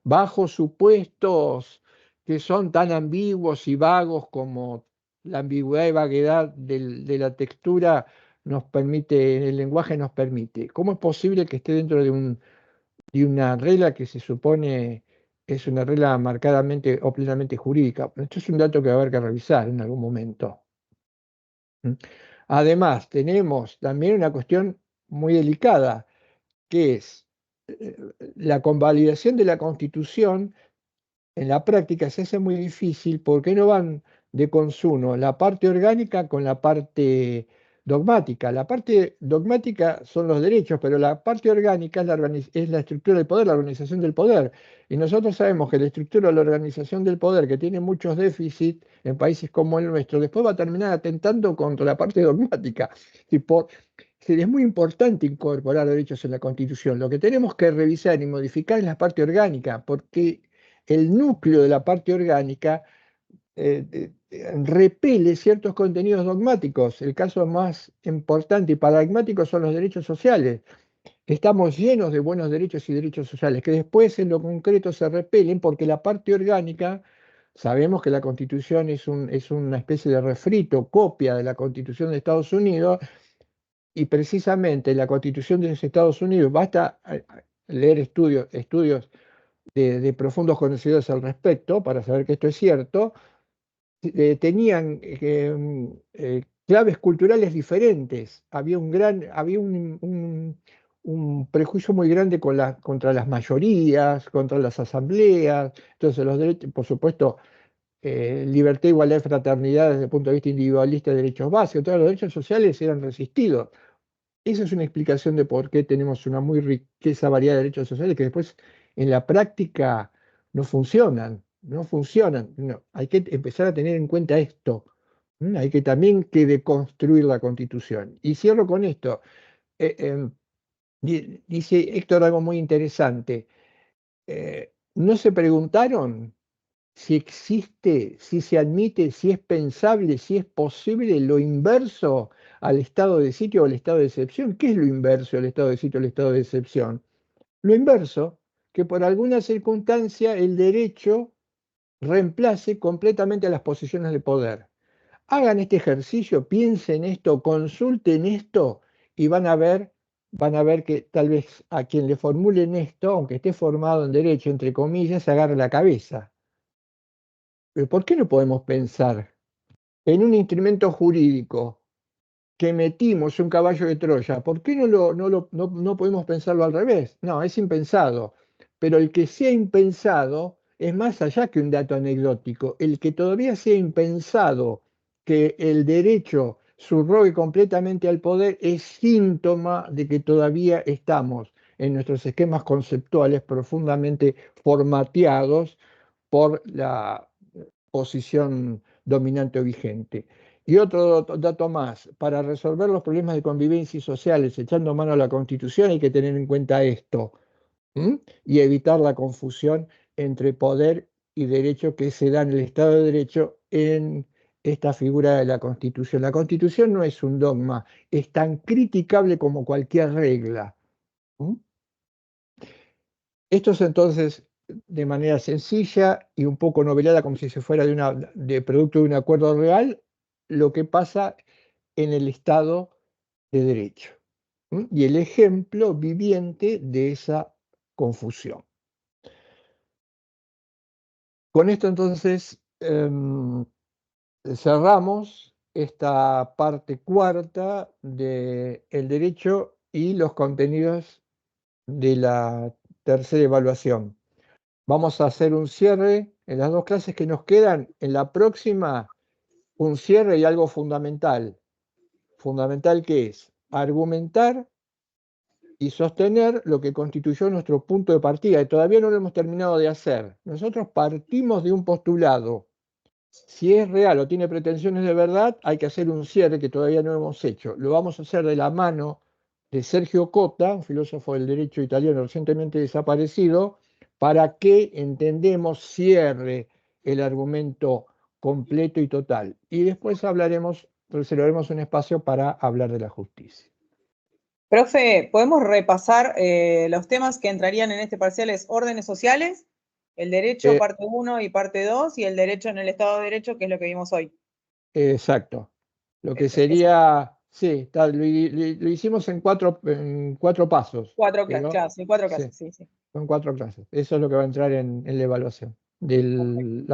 Bajo supuestos que son tan ambiguos y vagos como la ambigüedad y vaguedad de la textura nos permite, el lenguaje nos permite. ¿Cómo es posible que esté dentro de una regla que se supone es una regla marcadamente o plenamente jurídica? Esto es un dato que va a haber que revisar en algún momento. Además, tenemos también una cuestión muy delicada, que es la convalidación de la Constitución. En la práctica se hace muy difícil porque no van de consumo la parte orgánica con la parte dogmática. La parte dogmática son los derechos, pero la parte orgánica es la estructura del poder, la organización del poder. Y nosotros sabemos que la estructura de la organización del poder, que tiene muchos déficits en países como el nuestro, después va a terminar atentando contra la parte dogmática. Y es muy importante incorporar derechos en la Constitución. Lo que tenemos que revisar y modificar es la parte orgánica, porque el núcleo de la parte orgánica repele ciertos contenidos dogmáticos. El caso más importante y paradigmático son los derechos sociales. Estamos llenos de buenos derechos y derechos sociales, que después en lo concreto se repelen porque la parte orgánica, sabemos que la Constitución es una especie de refrito, copia de la Constitución de Estados Unidos, y precisamente la Constitución de los Estados Unidos, basta leer estudios de profundos conocedores al respecto para saber que esto es cierto. Tenían claves culturales diferentes. Había un prejuicio muy grande contra las mayorías, contra las asambleas. Entonces los derechos, por supuesto, libertad, igualdad y fraternidad desde el punto de vista individualista de derechos básicos, todos los derechos sociales eran resistidos. Esa es una explicación de por qué tenemos una muy riqueza variedad de derechos sociales que después en la práctica no funcionan, no funcionan. No, hay que empezar a tener en cuenta esto. Hay que también que deconstruir la Constitución. Y cierro con esto. Dice Héctor algo muy interesante. ¿No se preguntaron si existe, si se admite, si es pensable, si es posible lo inverso al estado de sitio o al estado de excepción? ¿Qué es lo inverso al estado de sitio o al estado de excepción? Lo inverso, que por alguna circunstancia el derecho reemplace completamente a las posiciones de poder. Hagan este ejercicio, piensen esto, consulten esto y van a ver van a ver que tal vez a quien le formulen esto, aunque esté formado en derecho, entre comillas, se agarre la cabeza. Pero ¿por qué no podemos pensar en un instrumento jurídico que metimos un caballo de Troya? ¿Por qué no podemos pensarlo al revés? No, es impensado. Pero el que sea impensado es más allá que un dato anecdótico. El que todavía sea impensado que el derecho subrogue completamente al poder es síntoma de que todavía estamos en nuestros esquemas conceptuales profundamente formateados por la posición dominante o vigente. Y otro dato más, para resolver los problemas de convivencia y sociales, echando mano a la Constitución, hay que tener en cuenta esto, ¿m? Y evitar la confusión entre poder y derecho que se da en el Estado de Derecho en esta figura de la Constitución. La Constitución no es un dogma, es tan criticable como cualquier regla. ¿M? Esto es entonces, de manera sencilla y un poco novelada, como si se fuera de producto de un acuerdo real, lo que pasa en el Estado de Derecho. Y el ejemplo viviente de esa confusión. Con esto entonces cerramos esta parte cuarta del derecho y los contenidos de la tercera evaluación. Vamos a hacer un cierre en las dos clases que nos quedan. En la próxima, un cierre y algo fundamental. Fundamental que es argumentar y sostener lo que constituyó nuestro punto de partida, y todavía no lo hemos terminado de hacer. Nosotros partimos de un postulado. Si es real o tiene pretensiones de verdad, hay que hacer un cierre que todavía no hemos hecho. Lo vamos a hacer de la mano de Sergio Cotta, un filósofo del derecho italiano recientemente desaparecido, para que entendemos cierre el argumento completo y total. Y después reservaremos un espacio para hablar de la justicia. Profe, ¿podemos repasar los temas que entrarían en este parcial? Es órdenes sociales, el derecho parte 1 y parte 2, y el derecho en el Estado de Derecho, que es lo que vimos hoy. Exacto. Lo que sería, sí, lo hicimos en cuatro pasos. Cuatro pero, clases, sí, cuatro clases, sí, sí. Son 4 clases. Eso es lo que va a entrar en la evaluación del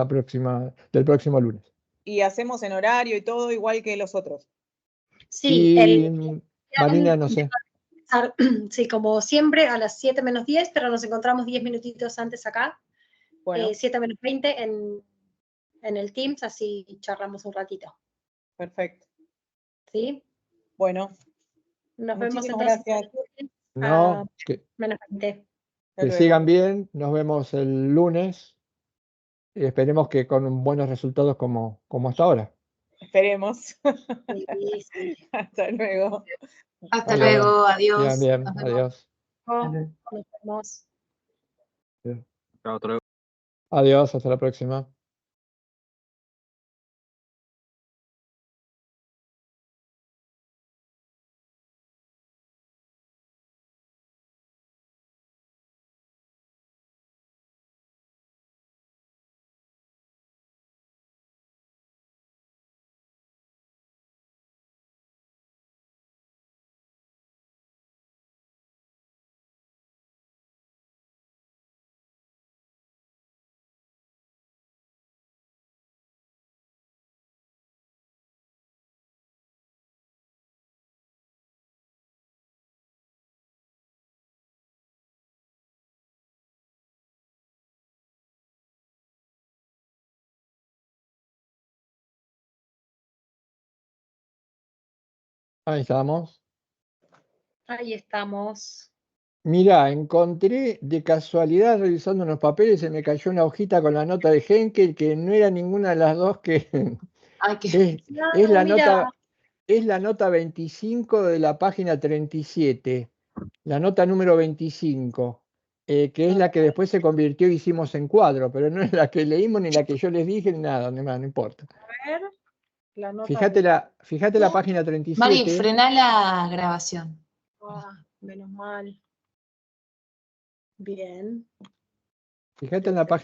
próximo lunes. Y hacemos en horario y todo igual que los otros. Sí, Y Marina, no sé. Sí, como siempre, a las 7 menos 10, pero nos encontramos 10 minutitos antes acá. Bueno, 7 menos 20 en el Teams, así charlamos un ratito. perfecto. ¿Sí? Bueno, Nos vemos muchísimas entonces gracias. No, menos 20. que sigan bien. Nos vemos el lunes. Y esperemos que con buenos resultados como hasta ahora. Esperemos. Sí, sí. Hasta luego. Hasta luego, adiós. Bien, Nos vemos. adiós. Nos vemos. Chao, hasta luego. Adiós, hasta la próxima. Ahí estamos. Ahí estamos. Mirá, encontré de casualidad revisando unos papeles, se me cayó una hojita con la nota de Henkel que no era ninguna de las dos que Ay, qué... es la mira. nota 25 de la página 37, la nota número 25, que es la que después se convirtió y hicimos en cuadro, pero no es la que leímos ni la que yo les dije ni nada, no importa. A ver, la nota. Fíjate la página 37. Mari, frená la grabación. Menos mal. Bien. Fíjate en la página